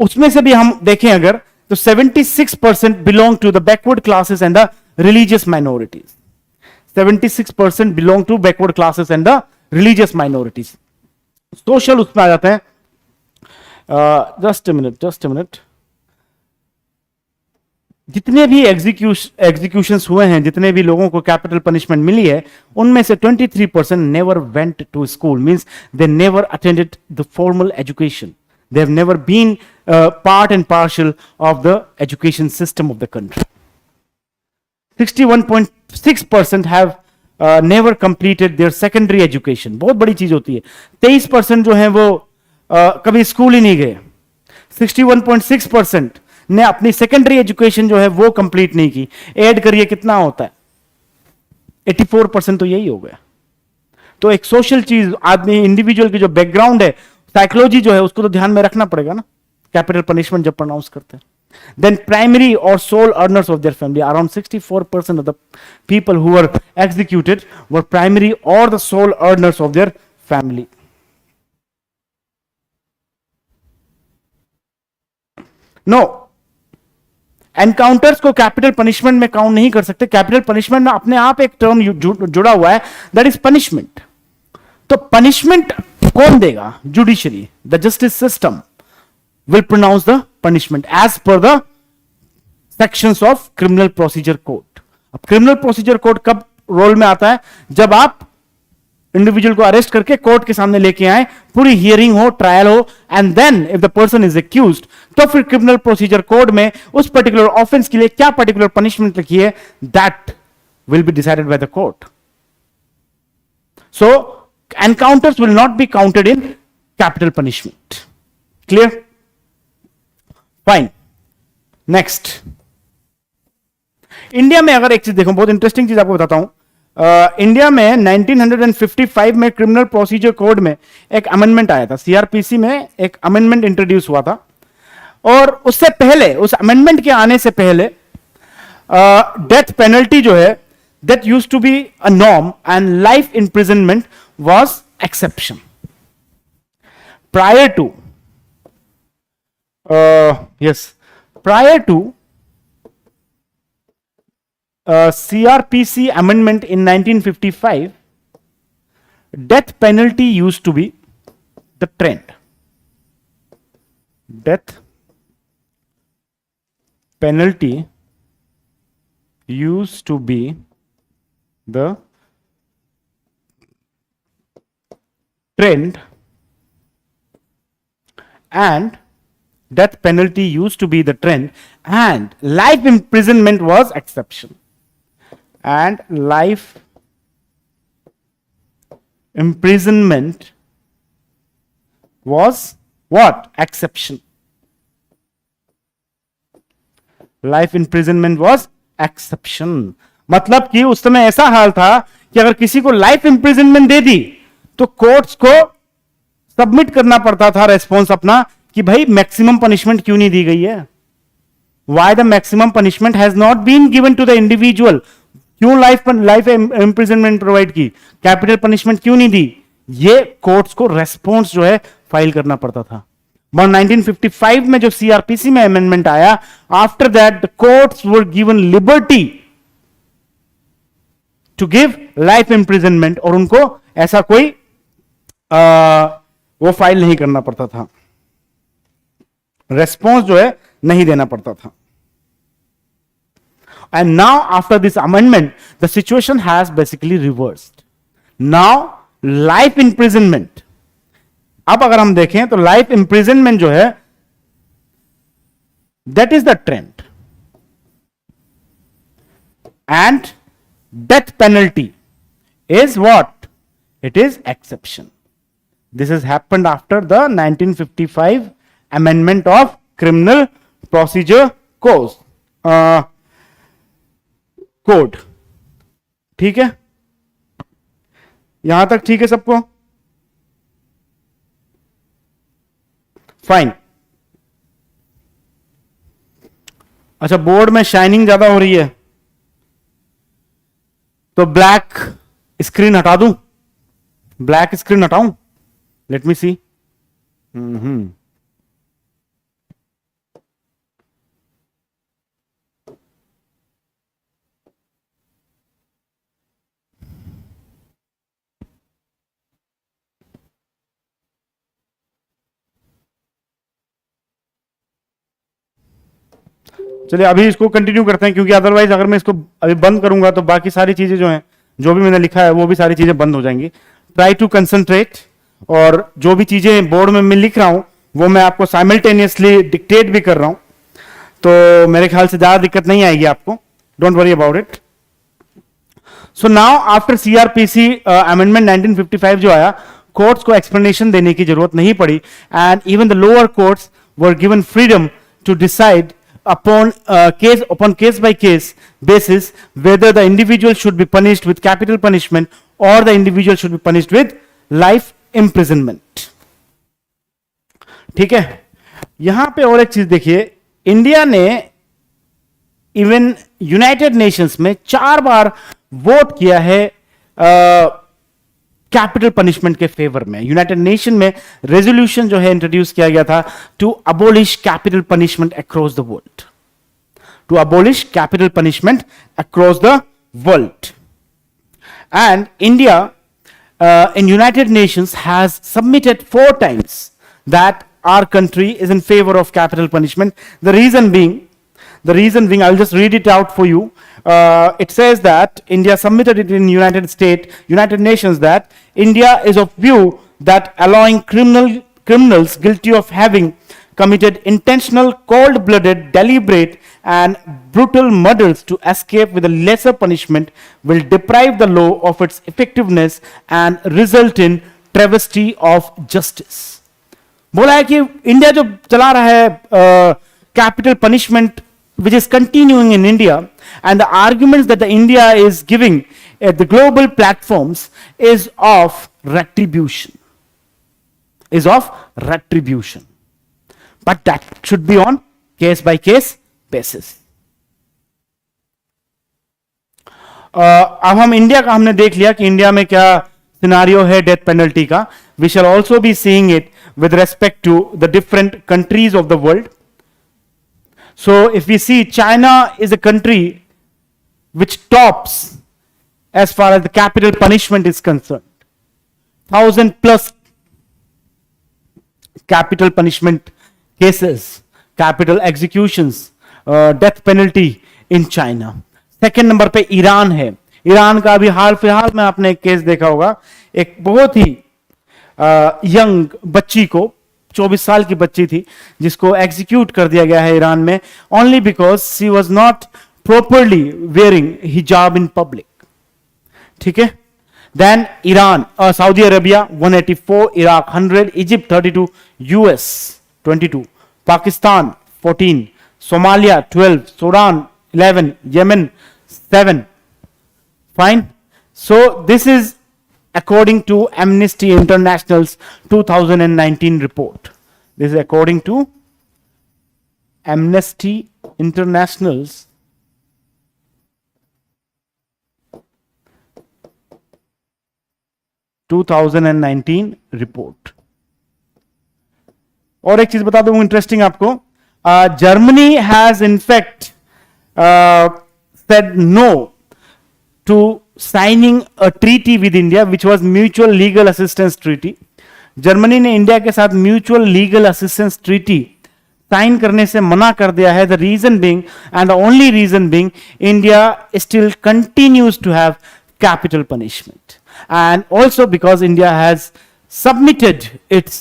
उसमें से भी हम देखें अगर तो 76% belong to the backward classes and the religious minorities. 76% belong to backward classes and the religious minorities. Social उसमें आ जाते हैं. Just a minute. जितने भी एग्जीक्यूशंस हुए हैं, जितने भी लोगों को कैपिटल पनिशमेंट मिली है, उनमें से 23% never went to school, means they never attended the formal education. They have never been part and partial of the education system of the country. 61.6% have never completed their secondary education. बहुत बड़ी चीज होती है. 23% जो है वो कभी school ही नहीं गए. 61.6% ने अपनी सेकेंडरी एजुकेशन जो है वो कंप्लीट नहीं की. ऐड करिए कितना होता है, 84% तो यही हो गया. तो एक सोशल चीज, आदमी इंडिविजुअल की जो बैकग्राउंड है, साइकोलॉजी जो है, उसको तो ध्यान में रखना पड़ेगा ना कैपिटल पनिशमेंट जब प्रोनाउंस करते हैं. देन प्राइमरी और sole earners of their family, around 64% of the people who were executed were primary और the sole earners of their family. No, encounters को कैपिटल पनिशमेंट में काउंट नहीं कर सकते. कैपिटल पनिशमेंट में अपने आप एक टर्म जुड़ा हुआ है, दैट इज पनिशमेंट. तो पनिशमेंट कौन देगा? Judiciary, the justice system will pronounce the punishment as per the sections of criminal procedure code. अब क्रिमिनल प्रोसीजर कोड कब रोल में आता है? जब आप इंडिविजुअल को अरेस्ट करके कोर्ट के सामने लेके आए, पूरी हियरिंग हो, ट्रायल हो, and then if the person is accused, तो फिर क्रिमिनल प्रोसीजर कोड में उस पर्टिकुलर ऑफेंस के लिए क्या पर्टिकुलर पनिशमेंट लिखी है, that will be decided by the court. So encounters will not be counted in capital punishment. Clear? Fine. Next, India में अगर एक चीज देखो, बहुत इंटरेस्टिंग चीज आपको बताता हूं. इंडिया में 1955 में क्रिमिनल प्रोसीजर कोड में एक अमेंडमेंट आया था. सीआरपीसी में एक अमेंडमेंट इंट्रोड्यूस हुआ था, और उससे पहले, उस अमेंडमेंट के आने से पहले डेथ पेनल्टी जो है, that used to be a norm and life imprisonment was exception. Prior to Yes, prior to CRPC amendment in 1955, death penalty used to be the trend. Death penalty used to be the trend, and death penalty used to be the trend, and life imprisonment was exception. And life imprisonment was what? Exception. Life imprisonment was exception. मतलब कि उस समय ऐसा हाल था कि अगर किसी को लाइफ इंप्रिजनमेंट दे दी तो कोर्ट्स को सबमिट करना पड़ता था रेस्पॉन्स अपना कि भाई मैक्सिमम पनिशमेंट क्यों नहीं दी गई है, why the maximum punishment has not been given to the individual, क्यों लाइफ इंप्रिजनमेंट प्रोवाइड की, कैपिटल पनिशमेंट क्यों नहीं दी, ये कोर्ट्स को रेस्पॉन्स जो है फाइल करना पड़ता था. 1955 में जो सीआरपीसी में अमेंडमेंट आया, after that the courts were given liberty to give life imprisonment, और उनको ऐसा कोई वो फाइल नहीं करना पड़ता था, रेस्पॉन्स जो है नहीं देना पड़ता था. And now after this amendment the situation has basically reversed. Now life imprisonment, अब अगर हम देखें तो लाइफ इंप्रिजनमेंट जो है that is the trend, and death penalty is what? It is exception. This is happened after the 1955 amendment of criminal procedure code. ठीक है, यहां तक ठीक है सबको? फाइन. अच्छा, बोर्ड में शाइनिंग ज्यादा हो रही है तो ब्लैक स्क्रीन हटा दूं? ब्लैक स्क्रीन हटाऊं? लेट मी सी. चलिए अभी इसको कंटिन्यू करते हैं, क्योंकि अदरवाइज अगर मैं इसको अभी बंद करूंगा तो बाकी सारी चीजें जो हैं, जो भी मैंने लिखा है वो भी सारी चीजें बंद हो जाएंगी. ट्राई टू कंसंट्रेट, और जो भी चीजें बोर्ड में मैं लिख रहा हूं वो मैं आपको साइमल्टेनियसली डिक्टेट भी कर रहा हूं, तो मेरे ख्याल से ज्यादा दिक्कत नहीं आएगी आपको. Don't worry about it. So now after CrPC amendment 1955 जो आया, कोर्ट्स को एक्सप्लेनेशन देने की जरूरत नहीं पड़ी, and even the lower courts were given freedom to decide upon case by case basis whether the individual should be punished with capital punishment or the individual should be punished with life imprisonment. ठीक है, यहां पे और एक चीज देखिए, India ने even United Nations में 4 बार वोट किया है कैपिटल पनिशमेंट के फेवर में. यूनाइटेड नेशन में रेजोल्यूशन जो है इंट्रोड्यूस किया गया था to abolish capital punishment across the world, to abolish capital punishment across the world. And India in United Nations has submitted 4 times that our country is in favor of capital punishment. The reason being, I'll just read it out for you. It says that India submitted it in United Nations, that India is of view that allowing criminals guilty of having committed intentional, cold-blooded, deliberate and brutal murders to escape with a lesser punishment will deprive the law of its effectiveness and result in travesty of justice. बोला है कि India जो चला रहा है capital punishment which is continuing in India, and the arguments that the India is giving at the global platforms is of retribution. But that should be on case by case basis. अब हम India का हमने देख लिया कि India में क्या scenario है डेथ पेनल्टी का. We shall also be seeing it with respect to the different countries of the world. So if we see, China is a country which tops as far as the capital punishment is concerned. 1,000 plus capital punishment cases, capital executions, death penalty in China. Second number पे Iran है. Iran का अभी हाल फिलहाल में आपने एक case देखा होगा, एक बहुत ही यंग बच्ची को, 24 साल की बच्ची थी, जिसको एग्जीक्यूट कर दिया गया है ईरान में, only because she was not properly wearing hijab in public. ठीक है. Then Iran, Saudi Arabia 184, Iraq 100, Egypt 32, US 22, Pakistan 14, Somalia 12, Sudan 11, Yemen 7. Fine. So this is according to Amnesty International's 2019 report. This is according to Amnesty International's 2019 report. और एक चीज बता दूं interesting आपको, Germany has in fact said no to signing a treaty with India which was mutual legal assistance treaty. Germany ने India के साथ mutual legal assistance treaty sign करने से मना कर दिया है. The reason being, and the only reason being, India still continues to have capital punishment, and also because India has submitted its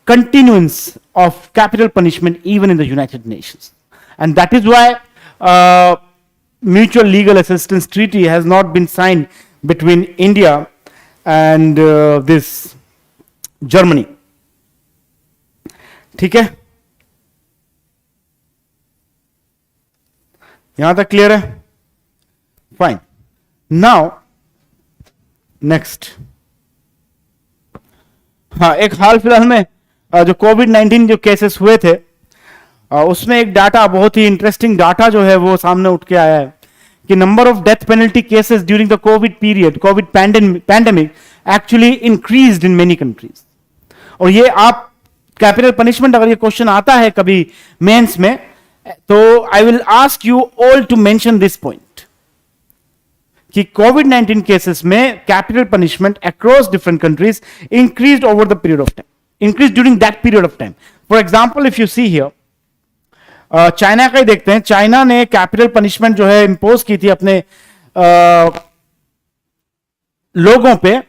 continuance of capital punishment even in the United Nations, and that is why mutual legal assistance treaty has not been signed between India and this Germany. ठीक है, यहां तक clear है? Fine. Now next, हाँ, एक हाल फिलहाल में जो कोविड-19 जो केसेस हुए थे, उसमें एक डाटा, बहुत ही इंटरेस्टिंग डाटा जो है वो सामने उठ के आया है कि number of death penalty cases during the Covid period, Covid pandemic actually increased in many countries. और ये आप कैपिटल पनिशमेंट, अगर ये क्वेश्चन आता है कभी मेंस में, तो I will ask you all to mention this point कि कोविड-19 केसेस में capital punishment across different countries increased over the period of time, increase during that period of time. For example, if you see here, China का ही देखते हैं. China ने capital punishment जो है इंपोज की थी अपने लोगों पे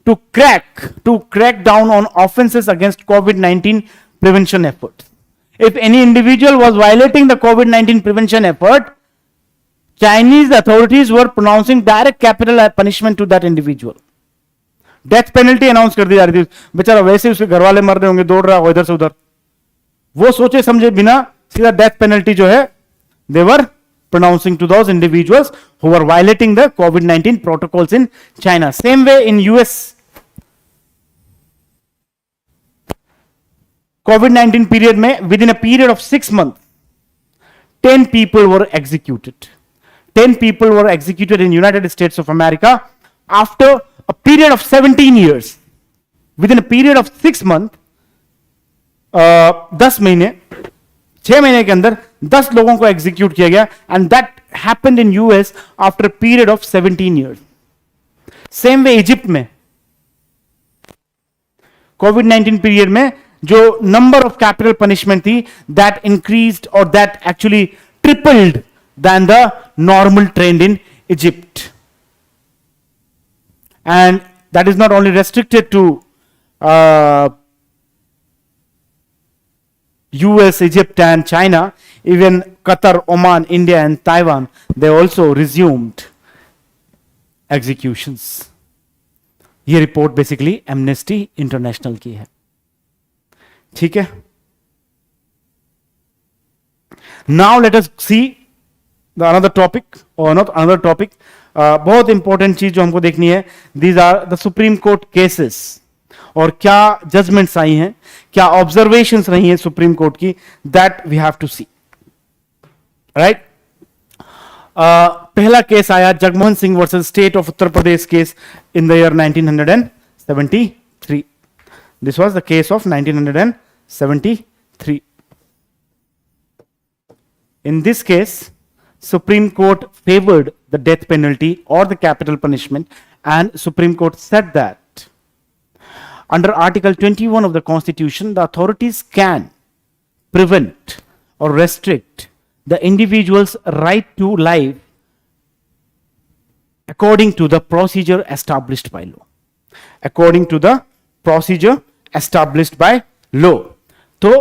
to crack down on offences against covid prevention effort. If any individual was violating the covid prevention effort, Chinese authorities were pronouncing direct capital punishment to that individual. Death penalty announce कर दी जा रही थी. बेचारा वैसे उसके घर वाले मर रहे होंगे, दौड़ रहा होगा इधर से उधर, वो सोचे समझे बिना सीधा डेथ पेनल्टी जो है they were pronouncing to those individuals who were violating the COVID-19 protocols in China. Same way in US, COVID-19 period में within a period of 6 months, 10 people were executed. 10 people were executed in United States of America after a period of 17 years. Within a period of 6 months, 10 महीने, 6 महीने के अंदर 10 लोगों को execute किया गया, and that happened in US after a period of 17 years. Same way Egypt में कोविड-19 period में जो नंबर ऑफ कैपिटल पनिशमेंट थी, that increased or that actually tripled than the normal trend in Egypt. And that is not only restricted to US, Egypt and China, even Qatar, Oman, India and Taiwan, they also resumed executions. ये report basically Amnesty International की है. ठीक है, now let us see another topic, or not another topic, बहुत important चीज जो हमको देखनी है. These are the Supreme Court cases, और क्या जजमेंट्स आई हैं, क्या ऑब्जर्वेशंस रही हैं सुप्रीम कोर्ट की, that we have to see. Right, पहला केस आया Jagmohan Singh versus state of Uttar Pradesh case in the year 1973. This was the case of 1973. In this case, Supreme Court favored the death penalty or the capital punishment, and Supreme Court said that under Article 21 of the Constitution, the authorities can prevent or restrict the individual's right to life according to the procedure established by law. According to the procedure established by law. तो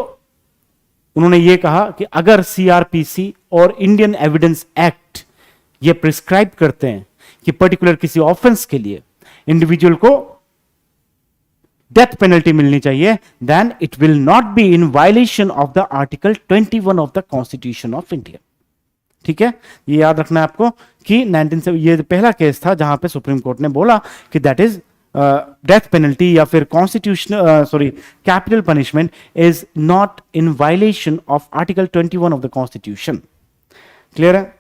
उन्होंने ये कहा कि अगर CrPC और Indian evidence act ये prescribe करते हैं कि पर्टिकुलर किसी ऑफेंस के लिए इंडिविजुअल को डेथ पेनल्टी मिलनी चाहिए, then it will not be in violation of the article 21 of the constitution of India. ठीक है, ये याद रखना है आपको कि 19 ये पहला केस था जहां पे सुप्रीम कोर्ट ने बोला कि दैट इज डेथ पेनल्टी या फिर constitution capital punishment is not in violation of article 21 of the constitution. Clear है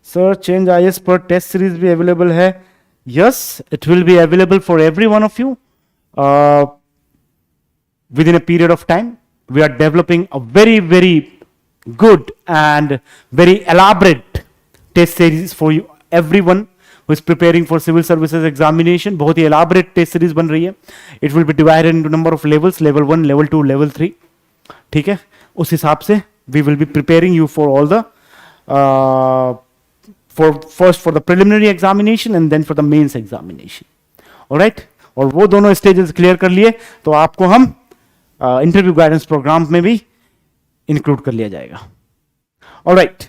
सर? चेंज आईएएस पर टेस्ट सीरीज भी अवेलेबल है. Yes, it will be available for every one of you within a period of time. We are developing a very, very good and very elaborate test series for you, everyone who is preparing for civil services examination. बहुत ही elaborate test series बन रही है. It will be divided into number of levels, level 1, level 2, level 3. ठीक है, उस हिसाब से we will be preparing you for all the first for the preliminary examination and then for the mains examination. All right, और वो दोनों stages clear कर लिए तो आपको हम इंटरव्यू गाइडेंस प्रोग्राम में भी इंक्लूड कर लिया जाएगा. All right,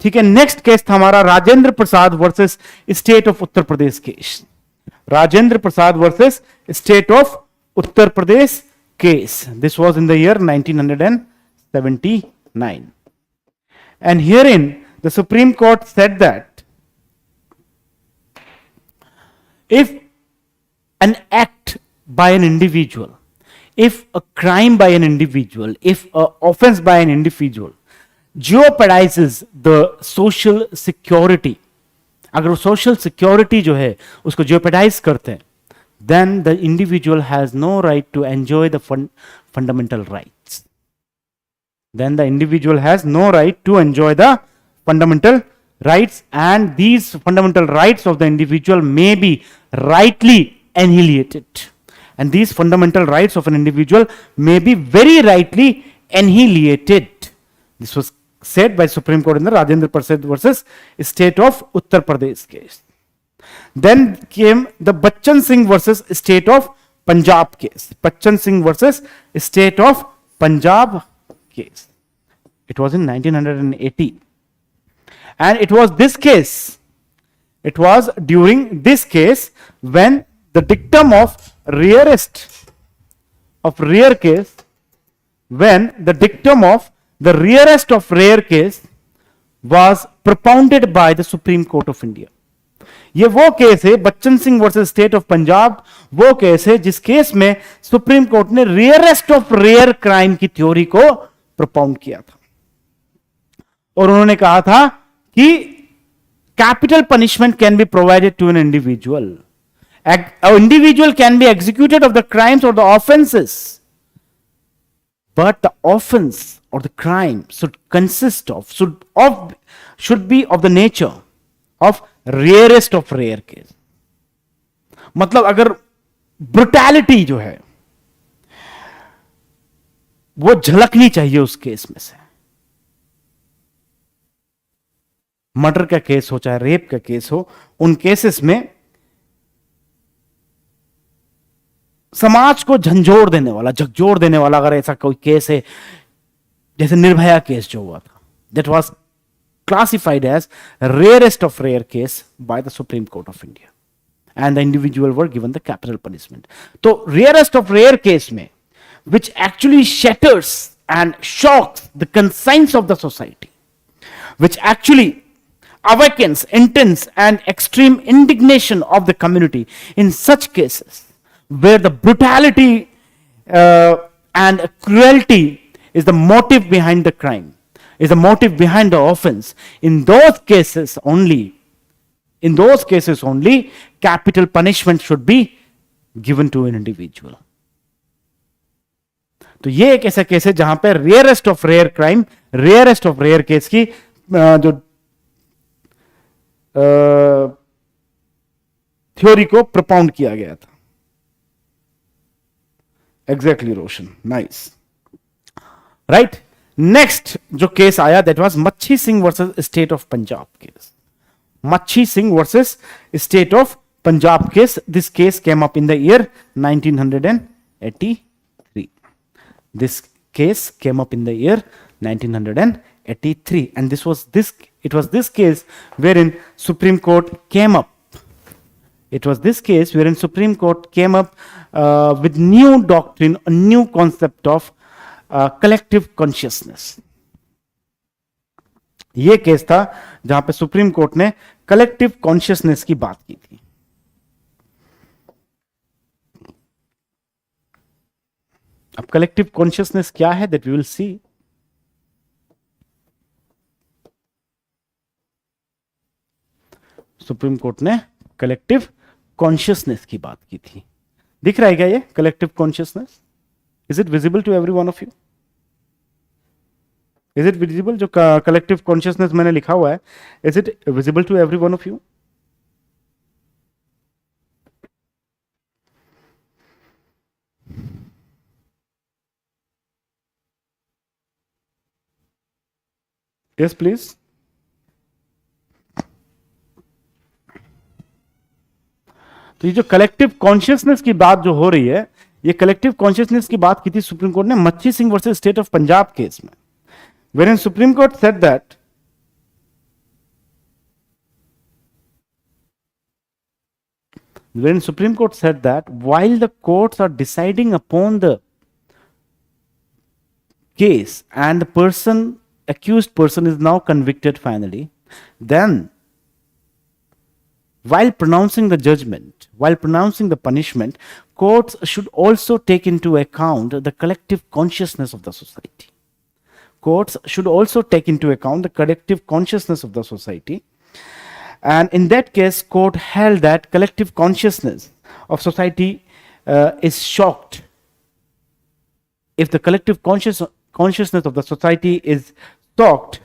ठीक है. नेक्स्ट केस था हमारा Rajendra Prasad versus state of Uttar Pradesh case. Rajendra Prasad versus state of Uttar Pradesh case. This was in the year 1979, and herein the Supreme Court said that if an act by an individual, if a crime by an individual, if an offense by an individual jeopardizes the social security, अगर वो social security जो है उसको jeopardize करते हैं, then the individual has no right to enjoy the fundamental rights. Then the individual has no right to enjoy the fundamental rights, and these fundamental rights of the individual may be rightly annihilated, and these fundamental rights of an individual may be very rightly annihilated. This was said by Supreme Court in the Rajendra Prasad versus State of Uttar Pradesh case. Then came the Bachchan Singh versus State of Punjab case. Bachchan Singh versus State of Punjab case. It was in 1980. And it was this case, it was during this case when the dictum of rarest of rare case, when the dictum of the rarest of rare case was propounded by the Supreme Court of India. ये वो case है Bachchan Singh versus state of Punjab, वो case है जिस case में supreme Court ने rarest of rare crime की theory को propound किया था, और उन्होंने कहा था कि capital punishment can be provided to an individual. An individual can be executed of the crimes or the offenses, but the offense or the crime should consist of, should be of the nature of rarest of rare case. मतलब अगर brutality जो है वो झलकनी चाहिए उस case में से. Murder का केस हो चाहे रेप का केस हो, उन केसेस में समाज को झंझोर देने वाला, झकझोर देने वाला अगर ऐसा कोई केस है, जैसे निर्भया केस जो हुआ था, that was classified as rarest of rare case by the Supreme Court of India, and the individual were given the capital punishment. तो रेयरेस्ट ऑफ रेयर केस में which actually shatters and shocks the conscience of the society, which actually awakens intense and extreme indignation of the community. In such cases where the brutality and cruelty is the motive behind the crime, is the motive behind the offense, in those cases only, capital punishment should be given to an individual. तो ये एक ऐसा case है जहां पे rarest of rare crime, rarest of rare case की जो theory को propound किया गया था. Exactly Roshan, nice, right. Next जो केस आया that was Machhi Singh versus state of Punjab case. Machhi Singh versus state of Punjab case. This case came up in the year 1983. This case came up in the year 1983, and it was this case wherein Supreme Court came up. It was this case wherein Supreme Court came up with new doctrine, a new concept of collective consciousness. ये case था जहां पे Supreme Court ने collective consciousness की बात की थी. अब कलेक्टिव कॉन्शियसनेस क्या है that we will see. Supreme Court ने कलेक्टिव कॉन्शियसनेस की बात की थी. दिख रहा है क्या ये collective consciousness? Is it visible to every one of you? Is it visible? जो कलेक्टिव कॉन्शियसनेस मैंने लिखा हुआ है, is it visible to every one of you? Yes please. तो ये जो कलेक्टिव कॉन्शियसनेस की बात जो हो रही है, ये कलेक्टिव कॉन्शियसनेस की बात की थी सुप्रीम कोर्ट ने मच्छी Singh versus state of Punjab case में, wherein Supreme Court said that while the courts are deciding upon the case and the accused person is now convicted finally, then while pronouncing the judgment, while pronouncing the punishment, courts should also take into account the collective consciousness of the society. Courts should also take into account the collective consciousness of the society. And in that case, court held that collective consciousness of society is shocked. If the collective consciousness of the society is shocked,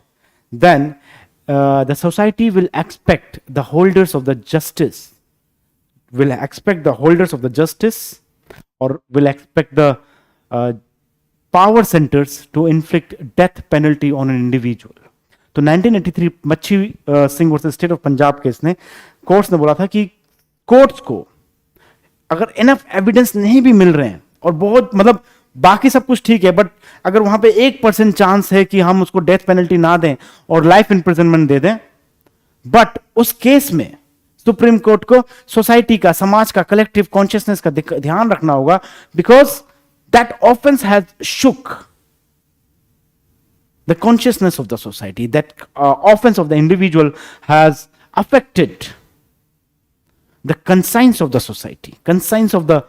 then the society will expect the holders of the justice, or will expect the power centers to inflict death penalty on an individual. तो 1983 मच्छी Singh versus state of Punjab case ने courts ने बोला था कि courts को अगर enough evidence नहीं भी मिल रहे हैं और बहुत मतलब बाकी सब कुछ ठीक है, बट अगर वहां पे 1% चांस है कि हम उसको डेथ पेनल्टी ना दें और लाइफ इंप्रिजनमेंट दे दें, बट उस केस में सुप्रीम कोर्ट को सोसाइटी का, समाज का, कलेक्टिव कॉन्शियसनेस का ध्यान रखना होगा, because that offense has shook the consciousness of the society. That offense of the individual has affected the conscience of the society, conscience of the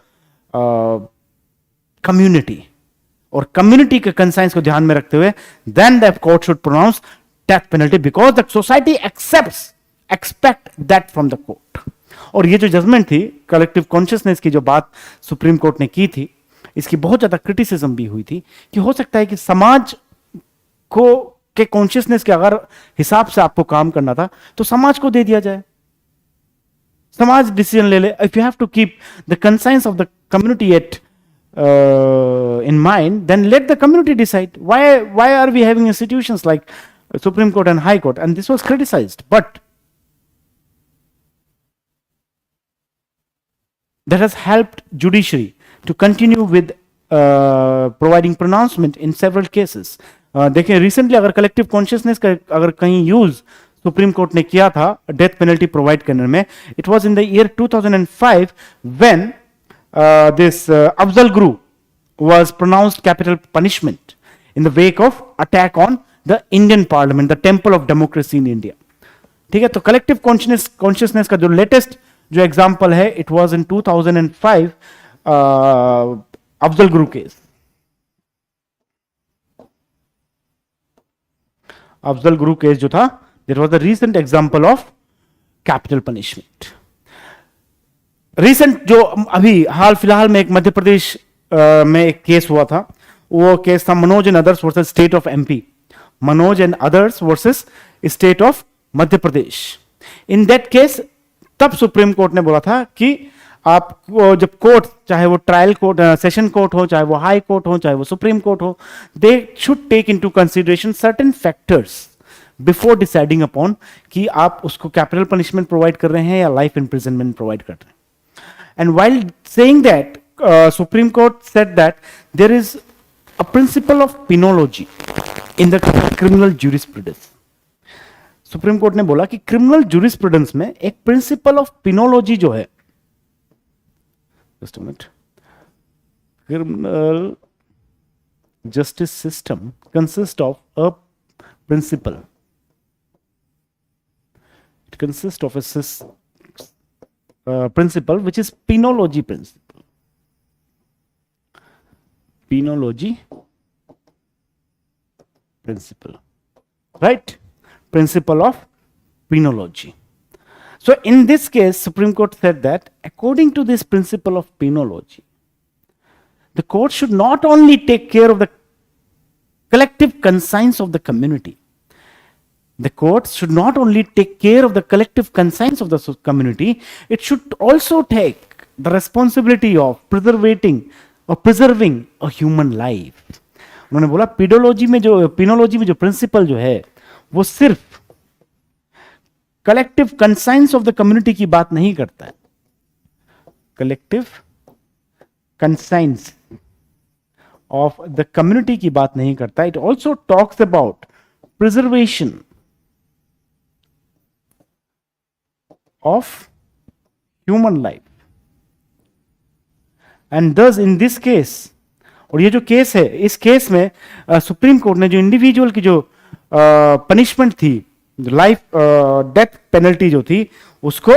community, और community के conscience को ध्यान में रखते हुए then the court should pronounce death penalty because the society expect that from the court. और ये जो जजमेंट थी कलेक्टिव कॉन्शियसनेस की जो बात सुप्रीम कोर्ट ने की थी, इसकी बहुत ज्यादा क्रिटिसिज्म भी हुई थी कि हो सकता है कि समाज को के कॉन्शियसनेस के अगर हिसाब से आपको काम करना था तो समाज को दे दिया जाए, समाज डिसीजन ले ले. If you have to keep the conscience of the community at in mind, then let the community decide. Why are we having institutions like Supreme Court and High Court? And this was criticized, but that has helped judiciary to continue with providing pronouncement in several cases. देखिए recently अगर collective consciousness का अगर कहीं use supreme Court ने किया था death penalty provide करने में, it was in the year 2005 when this Afzal Guru was pronounced capital punishment in the wake of attack on the Indian Parliament, the temple of democracy in India. ठीक है, तो collective consciousness का जो latest जो example है, it was in 2005 Afzal Guru case. Afzal Guru case जो था, that was the recent example of capital punishment. Recent जो अभी हाल फिलहाल में एक मध्य प्रदेश में एक केस हुआ था, वो केस था Manoj and others versus state of MP, Manoj and others versus state of Madhya Pradesh. In that case तब सुप्रीम कोर्ट ने बोला था कि आप जब कोर्ट, चाहे वो ट्रायल कोर्ट, सेशन कोर्ट हो, चाहे वो हाई कोर्ट हो, चाहे वो सुप्रीम कोर्ट हो, they should take into consideration certain factors before deciding upon कि आप उसको कैपिटल पनिशमेंट प्रोवाइड कर रहे हैं या लाइफ इम्प्रिजनमेंट प्रोवाइड कर रहे हैं। And while saying that, Supreme Court said that there is a principle of penology in the criminal jurisprudence. Supreme Court ने बोला कि क्रिमिनल ज्यूरिस्प्रूडेंस में एक प्रिंसिपल ऑफ पिनोलॉजी जो है, just a minute, criminal justice system consists of a principle. It consists of a principle which is penology principle. Penology principle, right? Principle of penology. So in this case, Supreme Court said that according to this principle of penology, the court should not only take care of the collective conscience of the community, the court should not only take care of the collective conscience of the community, it should also take the responsibility of preserving a human life. उन्होंने बोला penology में जो principal जो है वो सिर्फ collective conscience of the community की बात नहीं करता है, collective conscience of the community की बात नहीं करता, it also talks about preservation of human life. And दस इन दिस केस, और ये जो केस है, इस केस में सुप्रीम कोर्ट ने जो इंडिविजुअल की जो पनिशमेंट थी, लाइफ डेथ पेनल्टी जो थी, उसको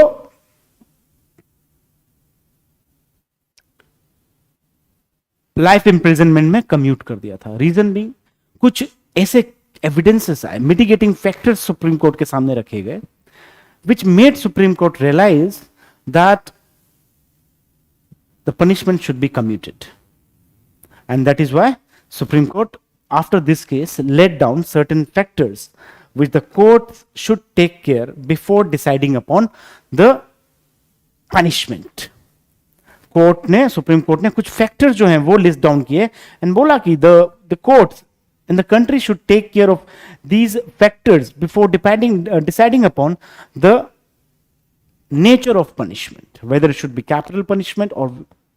लाइफ इम्प्रिजनमेंट में कम्यूट कर दिया था। रीजन भी कुछ ऐसे एविडेंसेस आए, मिटिगेटिंग फैक्टर्स सुप्रीम कोर्ट के सामने रखे गए, which made Supreme Court realise that the punishment should be commuted, and that is why Supreme Court after this case laid down certain factors which the court should take care before deciding upon the punishment. Supreme Court ने कुछ factors जो हैं वो list down किए and बोला कि the courts in the country should take care of these factors before deciding upon the nature of punishment, whether it should be capital punishment or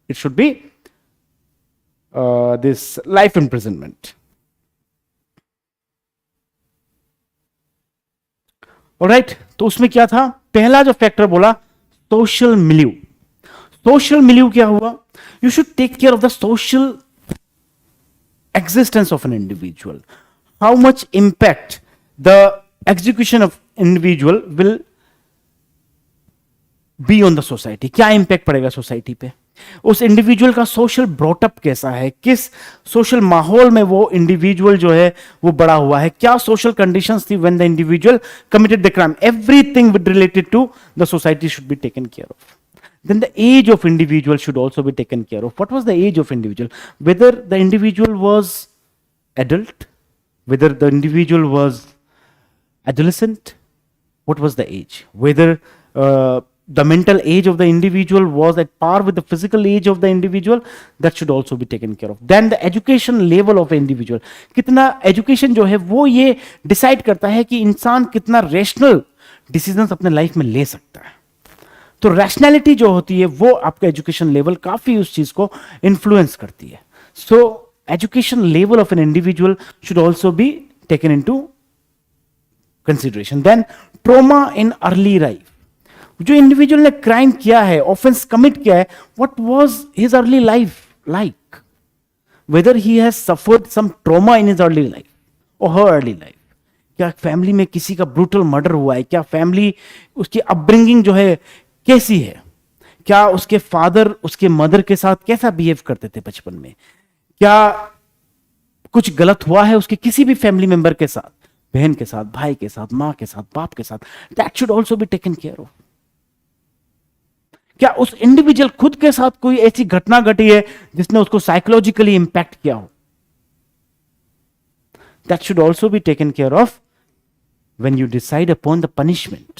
it should be this life imprisonment. Alright, तो उसमें क्या था, पहला जो factor बोला social milieu. Social milieu क्या हुआ, you should take care of the social existence of an individual, how much impact the execution of individual will be on the society, क्या इंपैक्ट पड़ेगा सोसाइटी पे, उस इंडिविजुअल का social brought up कैसा है, किस सोशल माहौल में वो इंडिविजुअल जो है वो बड़ा हुआ है, क्या सोशल कंडीशंस थी when the individual committed the crime, everything with related to the society should be taken care of. Then the age of individual should also be taken care of. What was the age of individual? Whether the individual was adult, whether the individual was adolescent, what was the age? Whether the mental age of the individual was at par with the physical age of the individual, that should also be taken care of. Then the education level of the individual, कितना education जो है वो ये decide करता है कि इंसान कितना rational decisions अपने life में ले सकता है। तो रैशनैलिटी जो होती है वो आपका एजुकेशन लेवल काफी उस चीज को इन्फ्लुएंस करती है। So education level of an individual should also be taken into consideration. Then trauma in early life, जो इंडिविजुअल ने क्राइम किया है, ऑफेंस कमिट किया है, what was his early life like, whether he has suffered some trauma in his early life और her early life, क्या family में किसी का ब्रूटल मर्डर हुआ है, क्या फैमिली उसकी अपब्रिंगिंग जो है कैसी है, क्या उसके फादर उसके मदर के साथ कैसा बिहेव करते थे बचपन में, क्या कुछ गलत हुआ है उसके किसी भी फैमिली मेंबर के साथ, बहन के साथ, भाई के साथ, मां के साथ, बाप के साथ, that should also be taken care of. क्या उस इंडिविजुअल खुद के साथ कोई ऐसी घटना घटी है जिसने उसको साइकोलॉजिकली इंपैक्ट किया हो, that should also be taken care of when you decide upon the punishment.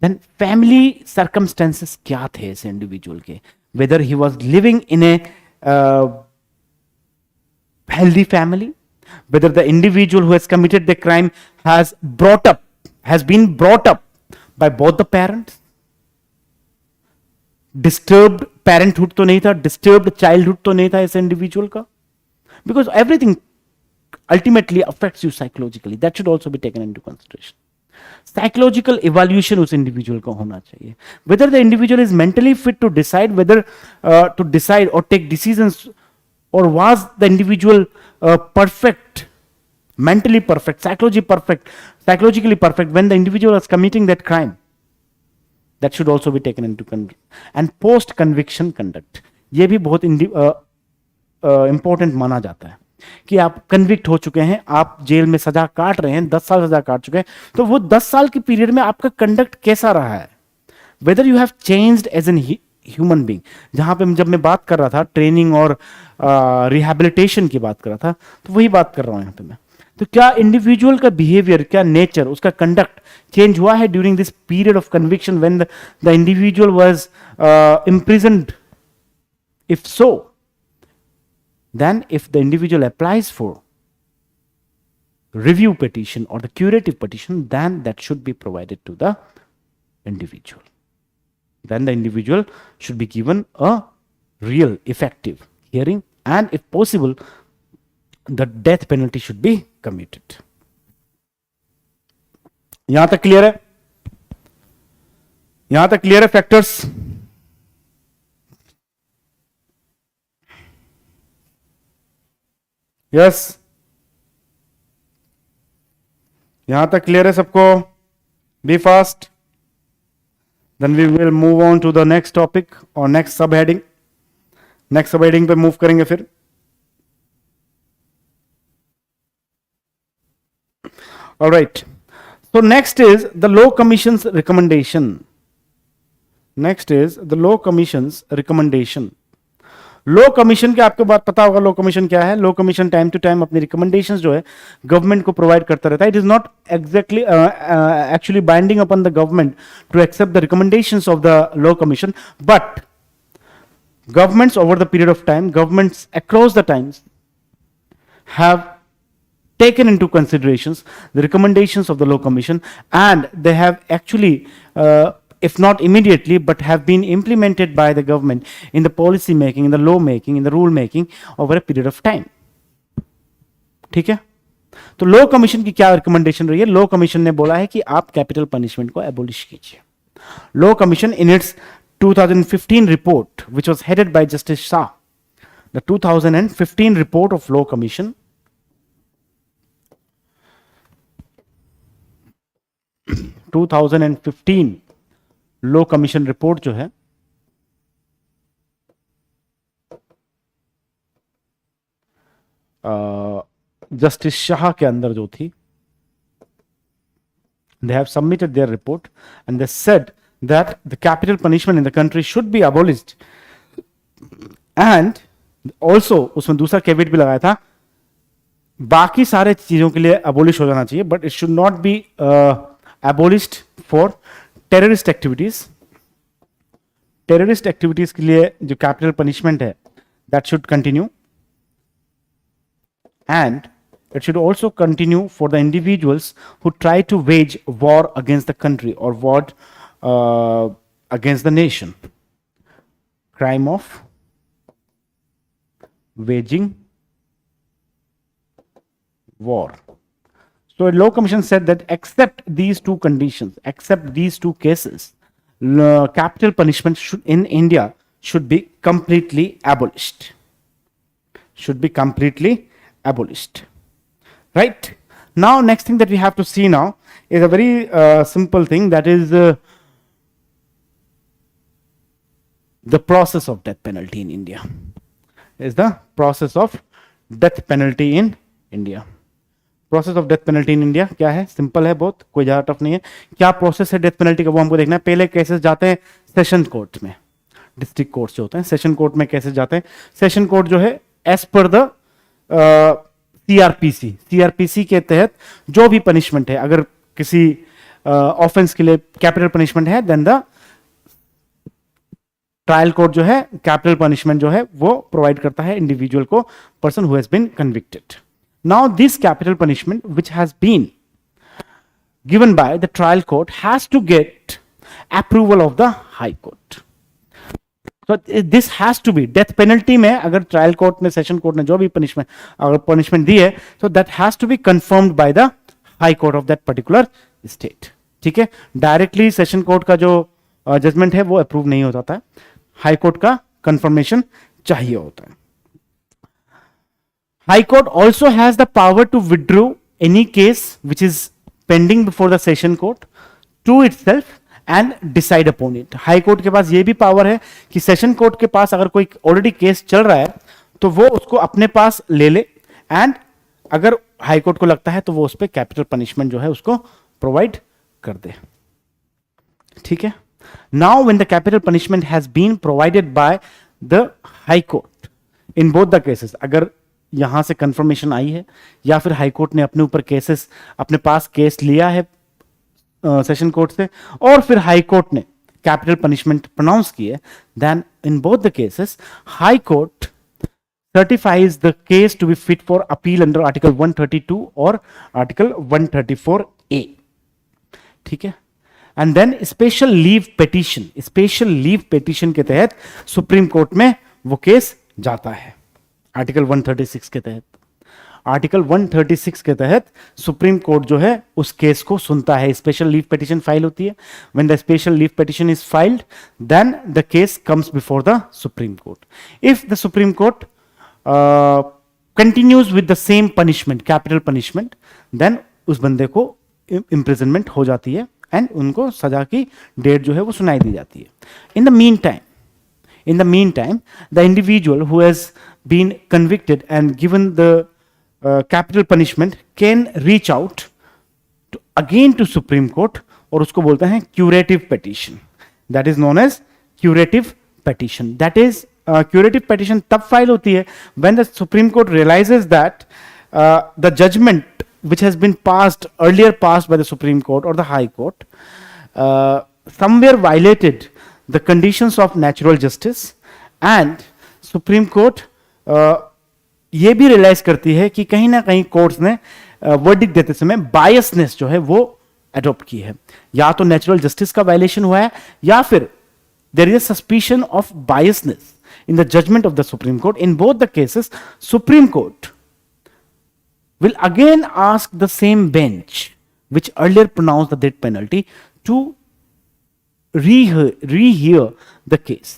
Then family circumstances क्या थे इस इंडिविजुअल के, whether he was living in a healthy family, whether the individual who has committed the crime has been brought up by both the parents, disturbed parenthood तो नहीं था, disturbed childhood तो नहीं था इस इंडिविजुअल का, because everything ultimately affects you psychologically. That should also be taken into consideration. Psychological evaluation उस individual का होना चाहिए, whether the individual is mentally fit to decide whether to decide or take decisions, or was the individual perfect, mentally perfect, psychologically perfect when the individual was committing that crime. That should also be taken into consideration. And post conviction conduct, ये भी बहुत important माना जाता है कि आप convict हो चुके हैं, आप जेल में सजा काट रहे हैं, 10 साल सजा काट चुके हैं, तो वो 10 साल के पीरियड में आपका कंडक्ट कैसा रहा है, whether you have changed as an human being. जहां पे जब मैं बात कर रहा था ट्रेनिंग और रिहैबिलिटेशन की बात कर रहा था, तो वही बात कर रहा हूं यहां पे मैं. तो क्या इंडिविजुअल का बिहेवियर, क्या नेचर, उसका कंडक्ट चेंज हुआ है during this period of conviction when the individual was imprisoned? If so, then if the individual applies for review petition or the curative petition, then that should be provided to the individual. Then the individual should be given a real effective hearing, and if possible the death penalty should be commuted. यहां तक clear है? यहां तक clear है factors? Yes, यहां तक clear है सबको? Be fast. Then we will move on to the next topic और next subheading. Next subheading पे मूव करेंगे फिर. Alright, so next is the law commission's recommendation. Next is the law commission's recommendation. Law commission के आपको बात पता होगा law commission क्या है. Law commission time to time अपनी रिकमेंडेशंस जो है गवर्नमेंट को प्रोवाइड करता रहता है. It is not exactly actually binding upon the government to accept the recommendations of the law commission, but governments over the period of time, governments across the times have taken into considerations the recommendations of the law commission, and they have actually if not immediately but have been implemented by the government in the policy making, in the law making, in the rule making over a period of time. ठीक है, तो law commission की क्या recommendation रही है? Law commission ने बोला है कि आप कैपिटल पनिशमेंट को एबोलिश कीजिए. Law commission in its 2015 report, which was headed by Justice Shah, the 2015 report of Law Commission, Law Commission report जो है जस्टिस शाह के अंदर जो थी, they have submitted their report and they said that the capital punishment in the country should be abolished, and also उसमें दूसरा कैवेट भी लगाया था, बाकी सारे चीजों के लिए अबोलिश हो जाना चाहिए, but it should not be abolished for terrorist activities. Terrorist activities के लिए जो कैपिटल पनिशमेंट है that should continue, and it should also continue for the individuals who try to wage war against the country or war against the nation. Crime of waging war. So a law commission said that except these two conditions, except these two cases, capital punishment in India should be completely abolished. Should be completely abolished. Right? Now, next thing that we have to see now is a very simple thing, that is the process of death penalty in India. Is the process of death penalty in India. Process of death penalty in India क्या है? Simple है बहुत, कोई ज़्यादा tough नहीं है. क्या process है डेथ पेनल्टी का वो हमको देखना है. पहले केसेस जाते हैं सेशन कोर्ट में, डिस्ट्रिक्ट कोर्ट जो होते हैं सेशन कोर्ट में केसेस जाते हैं. सेशन कोर्ट जो है as per the CrPC, CrPC के तहत जो भी पनिशमेंट है, अगर किसी ऑफेंस के लिए कैपिटल पनिशमेंट है, देन द ट्रायल कोर्ट जो है कैपिटल पनिशमेंट जो है वो प्रोवाइड करता है इंडिविजुअल को, person who has been convicted. Now this capital punishment which has been given by the trial court has to get approval of the high court. So this has to be death penalty में अगर trial court ने, session court ने जो भी punishment अगर punishment दी है, so that has to be confirmed by the high court of that particular state. ठीक है, डायरेक्टली सेशन कोर्ट का जो जजमेंट है वो अप्रूव नहीं हो जाता है, हाई कोर्ट का कंफर्मेशन चाहिए होता है. High court also has the power to withdraw any case which is pending before the session court to itself and decide upon it. High court के पास यह भी पावर है कि सेशन कोर्ट के पास अगर कोई ऑलरेडी केस चल रहा है तो वो उसको अपने पास ले ले, एंड अगर हाई कोर्ट को लगता है तो वो उस पर कैपिटल पनिशमेंट जो है उसको प्रोवाइड कर दे. ठीक है, now when the capital punishment has been provided by the high court in both the cases, अगर यहां से कंफर्मेशन आई है या फिर हाई कोर्ट ने अपने ऊपर केसेस, अपने पास केस लिया है सेशन कोर्ट से, और फिर हाई कोर्ट ने कैपिटल पनिशमेंट प्रोनाउंस की है, then in both the cases high court certifies the case to be fit for appeal under article 132 or article 134A. ठीक है, and then special leave petition, special leave petition के तहत supreme court में वो case जाता है article 136 के तहत. आर्टिकल 136 के तहत सुप्रीम कोर्ट जो है उस केस को सुनता है. स्पेशल लीव पेटिशन फाइल होती है. When the special leave petition is filed, then the case comes before the Supreme Court. If the Supreme Court continues with the same punishment, capital punishment, then उस बंदे को imprisonment हो जाती है and उनको सजा की डेट जो है वो सुनाई दी जाती है. In the meantime, the individual who has been convicted and given the capital punishment can reach out again to Supreme Court और उसको बोलते हैं curative petition. That is known as curative petition. That is curative petition तब file होती है when the Supreme Court realizes that the judgment which has been earlier passed by the Supreme Court or the High Court somewhere violated the conditions of natural justice, and Supreme Court ये भी realise करती है कि कहीं ना कहीं courts ने verdict देते समय बायसनेस जो है वो अडॉप्ट की है. या तो नेचुरल जस्टिस का वायलेशन हुआ है या फिर there is a suspicion of biasness in the judgment of the Supreme Court. In both the cases, Supreme Court will again ask the same bench which earlier pronounced the death penalty to rehear the case.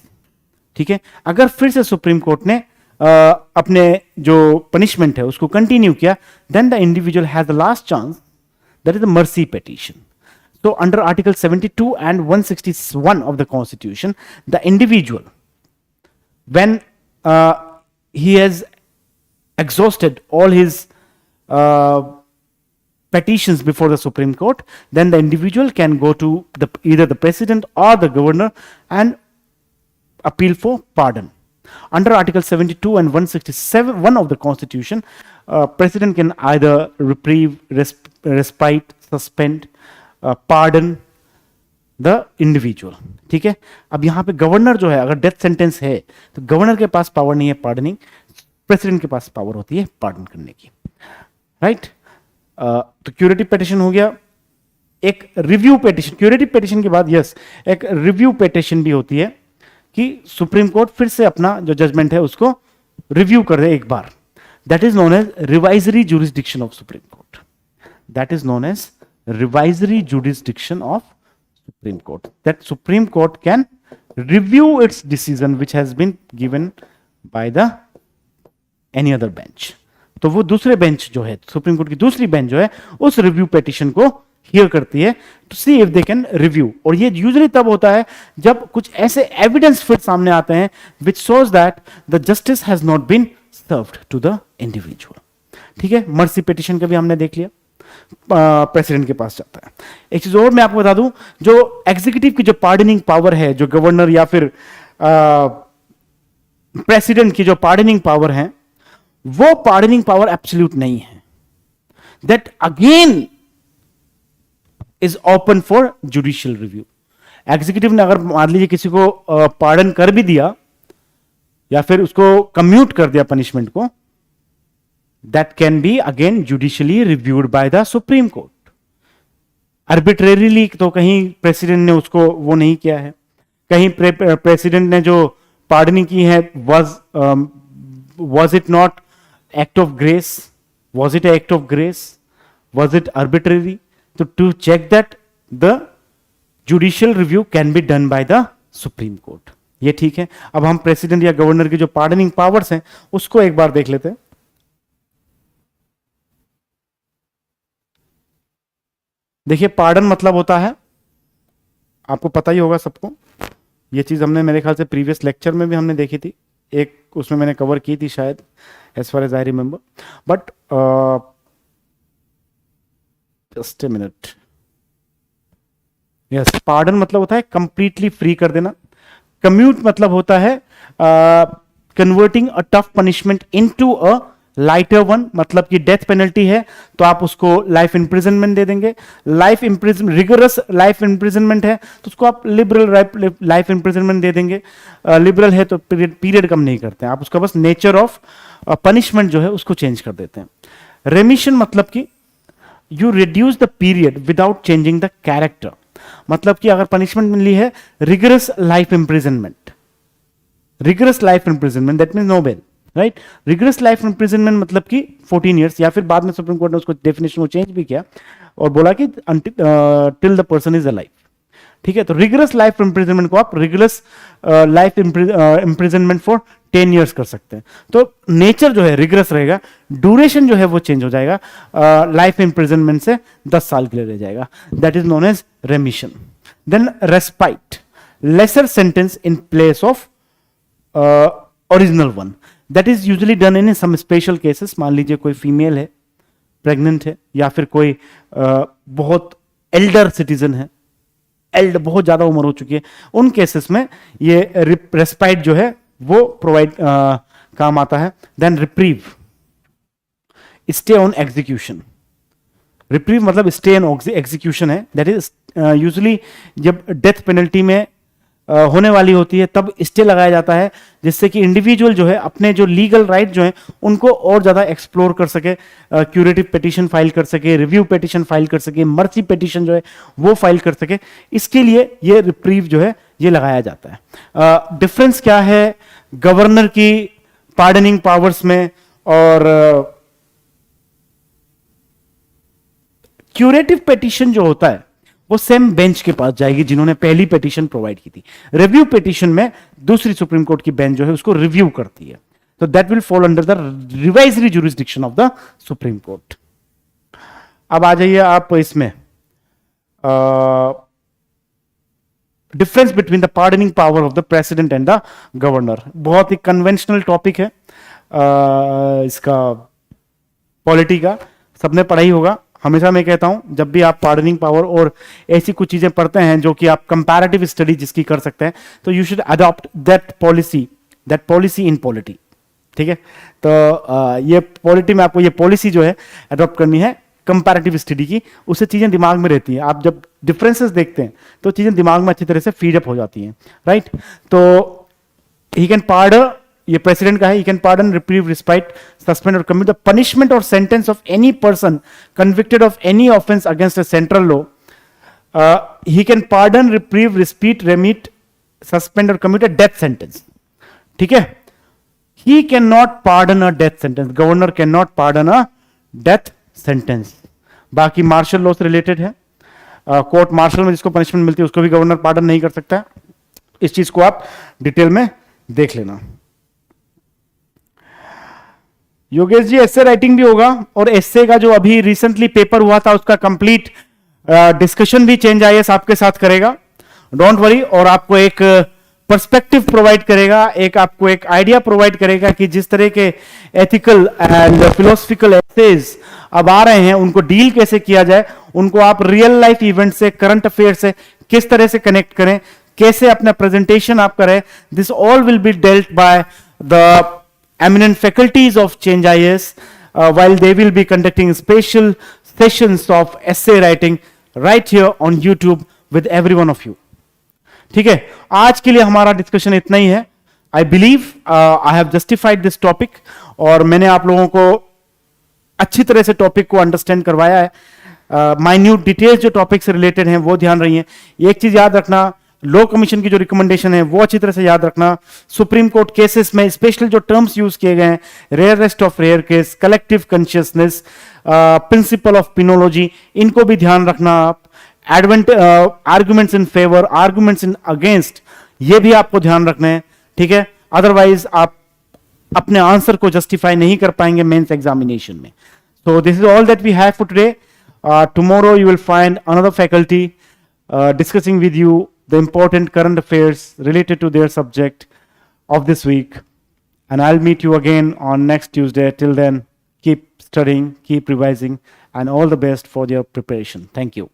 ठीक है, अगर फिर से supreme Court ने अपने जो punishment है उसको कंटिन्यू किया, then the individual has the last chance, that is the mercy petition. So under Article 72 and 161 of the Constitution, the individual, when he has exhausted all his petitions before the Supreme Court, then the individual can go to either the president or the governor and appeal for pardon. Under Article 72 and 167 of the Constitution, president can either reprieve, respite, suspend, pardon the individual. ठीक है, अब यहां पे governor जो है, अगर death sentence है तो गवर्नर के पास पावर नहीं है पार्डनिंग, प्रेसिडेंट के पास पावर होती है पार्डन करने की. राइट, तो क्यूरेटिव पेटिशन हो गया. एक रिव्यू पेटिशन, क्यूरेटिव पेटिशन के बाद यस एक रिव्यू पेटिशन भी होती है कि सुप्रीम कोर्ट फिर से अपना जो जजमेंट है उसको रिव्यू कर दे एक बार. That is known as revisory jurisdiction of Supreme Court. That is known as revisory jurisdiction of Supreme Court, that Supreme Court can review its decision which has been given by the any other bench. तो वो दूसरे bench जो है, supreme Court की दूसरी bench जो है, उस रिव्यू पेटिशन को हियर करती है to see if they can review. और ये यूजुअली तब होता है जब कुछ ऐसे एविडेंस फिर सामने आते हैं which shows that the justice has not been served to the individual. ठीक है, मर्सी पेटिशन का भी हमने देख लिया, प्रेसिडेंट के पास जाता है. एक चीज और मैं आपको बता दूं, जो एग्जीक्यूटिव की जो पार्डनिंग पावर है, जो गवर्नर या फिर प्रेसिडेंट की जो पार्डनिंग पावर है, वो पार्डनिंग पावर एब्सोल्यूट नहीं है, that again is open for judicial review. Executive ने अगर मान लीजिए किसी को पार्डन कर भी दिया या फिर उसको कम्यूट कर दिया पनिशमेंट को, that can be again judicially reviewed by the Supreme court. Arbitrarily तो कहीं प्रेसिडेंट ने उसको वो नहीं किया है, कहीं प्रेसिडेंट ने जो पार्डनिंग की है was it not act of grace? Was it an act of grace? Was it arbitrary? So to check that, the judicial review can be done by the Supreme Court. ये ठीक है। अब हम president या governor की जो pardoning powers हैं उसको एक बार देख लेते हैं। देखिए, पार्डन मतलब होता है, आपको पता ही होगा सबको, ये चीज हमने मेरे ख्याल से प्रीवियस लेक्चर में भी हमने देखी थी, एक उसमें मैंने कवर की थी शायद, as far as I remember, but just a minute. Yes, pardon मतलब होता है कंप्लीटली फ्री कर देना। कम्यूट मतलब होता है converting a tough punishment into a lighter one, मतलब कि डेथ पेनल्टी है तो आप उसको लाइफ इंप्रिजनमेंट दे देंगे। रिगरस लाइफ इंप्रिजनमेंट है तो उसको आप लिबरल लाइफ इंप्रिजनमेंट दे देंगे। लिबरल है तो पीरियड कम नहीं करते हैं, आप उसका बस नेचर ऑफ पनिशमेंट जो है उसको चेंज कर देते हैं। रेमिशन मतलब कि you reduce the period without changing the character, मतलब कि अगर पनिशमेंट मिली है rigorous life imprisonment, rigorous life imprisonment that means no bail, right. Rigorous life imprisonment मतलब कि 14 इयर्स, या फिर बाद में सुप्रीम कोर्ट ने उसको डेफिनेशन को चेंज भी किया और बोला कि till the person is alive, ठीक है। तो रिगरस लाइफ इंप्रिजनमेंट को आप rigorous life imprisonment for 10 years कर सकते हैं। तो नेचर जो है रिगरस रहेगा, ड्यूरेशन जो है वो चेंज हो जाएगा, लाइफ इंप्रिजनमेंट से 10 साल के लिए रह जाएगा, that is known as remission. Then respite, lesser sentence in place of original one, that is usually done in some special cases. मान लीजिए कोई फीमेल है, प्रेग्नेंट है, या फिर कोई बहुत एल्डर सिटीजन है, बहुत ज्यादा उम्र हो चुकी है, उन केसेस में ये रेस्पाइट जो है वो प्रोवाइड काम आता है। Then reprieve, stay on execution. Reprieve मतलब स्टे ऑन एग्जीक्यूशन है, दैट इज यूजुअली जब डेथ पेनल्टी में होने वाली होती है तब स्टे लगाया जाता है, जिससे कि इंडिविजुअल जो है अपने जो लीगल राइट जो है उनको और ज्यादा एक्सप्लोर कर सके, क्यूरेटिव पिटीशन फाइल कर सके, रिव्यू पिटीशन फाइल कर सके, मर्सी पिटीशन जो है वो फाइल कर सके, इसके लिए ये रिप्रीव जो है ये लगाया जाता है। डिफरेंस क्या है गवर्नर की पार्डनिंग पावर्स में और क्यूरेटिव पिटीशन जो होता है वो सेम बेंच के पास जाएगी जिन्होंने पहली पिटीशन प्रोवाइड की थी। रिव्यू पिटीशन में दूसरी सुप्रीम कोर्ट की बेंच जो है उसको रिव्यू करती है, तो that will fall under the revisory jurisdiction of the Supreme Court. अब आ जाइए आप इसमें difference between the pardoning power of the president and the governor. बहुत ही कन्वेंशनल टॉपिक है इसका, पॉलिटी का, सबने पढ़ा ही होगा। हमेशा मैं कहता हूं जब भी आप पार्डनिंग पावर और ऐसी कुछ चीजें पढ़ते हैं जो कि आप कंपैरेटिव स्टडी जिसकी कर सकते हैं, तो you should adopt that policy in polity, ठीक है। तो ये पॉलिटी में आपको ये पॉलिसी जो है अडॉप्ट करनी है कंपैरेटिव स्टडी की, उससे चीजें दिमाग में रहती हैं। आप जब डिफरेंसेस देखते हैं तो चीजें दिमाग में अच्छी तरह से फीडअप हो जाती हैं, राइट। तो ही कैन पार्डन, ये प्रेसिडेंट का है, he can pardon, reprieve, respite, suspend और कम्यूट द पनिशमेंट और sentence of any person convicted of any offence against a central law. He can pardon, reprieve, respite, remit, suspend और commute a death sentence, ठीक है। He can not pardon a death sentence, governor can not pardon a death sentence. बाकी martial law से related है, court martial में जिसको punishment मिलती है उसको भी गवर्नर पार्डन नहीं कर सकता है। इस चीज को आप डिटेल में देख लेना। योगेश जी एस्से राइटिंग भी होगा, और एस्से का जो अभी रिसेंटली पेपर हुआ था उसका कंप्लीट डिस्कशन भी चेंज आईएएस आपके साथ करेगा, डोंट वरी। और आपको एक पर्सपेक्टिव प्रोवाइड करेगा, एक आपको एक आइडिया प्रोवाइड करेगा कि जिस तरह के एथिकल एंड फिलोसफिकल एसेज अब आ रहे हैं उनको डील कैसे किया जाए, उनको आप रियल लाइफ इवेंट से, करंट अफेयर से किस तरह से कनेक्ट करें, कैसे अपना प्रेजेंटेशन आप करें, this all will be dealt by the eminent faculties of Change IAS, while they will be conducting special sessions of essay writing right here on YouTube with every one of you. ठीक है, आज के लिए हमारा discussion इतना ही है. I believe I have justified this topic, और मैंने आप लोगों को अच्छी तरह से टॉपिक को अंडरस्टैंड करवाया है. माइन्यूट डिटेल्स जो टॉपिक से रिलेटेड हैं वो ध्यान रही है. एक चीज याद रखना, लॉ कमीशन की जो रिकमेंडेशन है वो अच्छी तरह से याद रखना. सुप्रीम कोर्ट केसेस में स्पेशल जो टर्म्स यूज किए गए हैं, rarest of rare case, collective consciousness, principle of penology, इनको भी ध्यान रखना आप. Arguments in favour, arguments in against, ये भी आपको ध्यान रखना है. ठीक है, अदरवाइज आप अपने आंसर को जस्टिफाई नहीं कर पाएंगे मेंस एग्जामिनेशन में. So this is all that we have for today. Tomorrow you will find another faculty discussing with you the important current affairs related to their subject of this week, and I'll meet you again on next Tuesday. Till then, keep studying, keep revising, and all the best for your preparation. Thank you.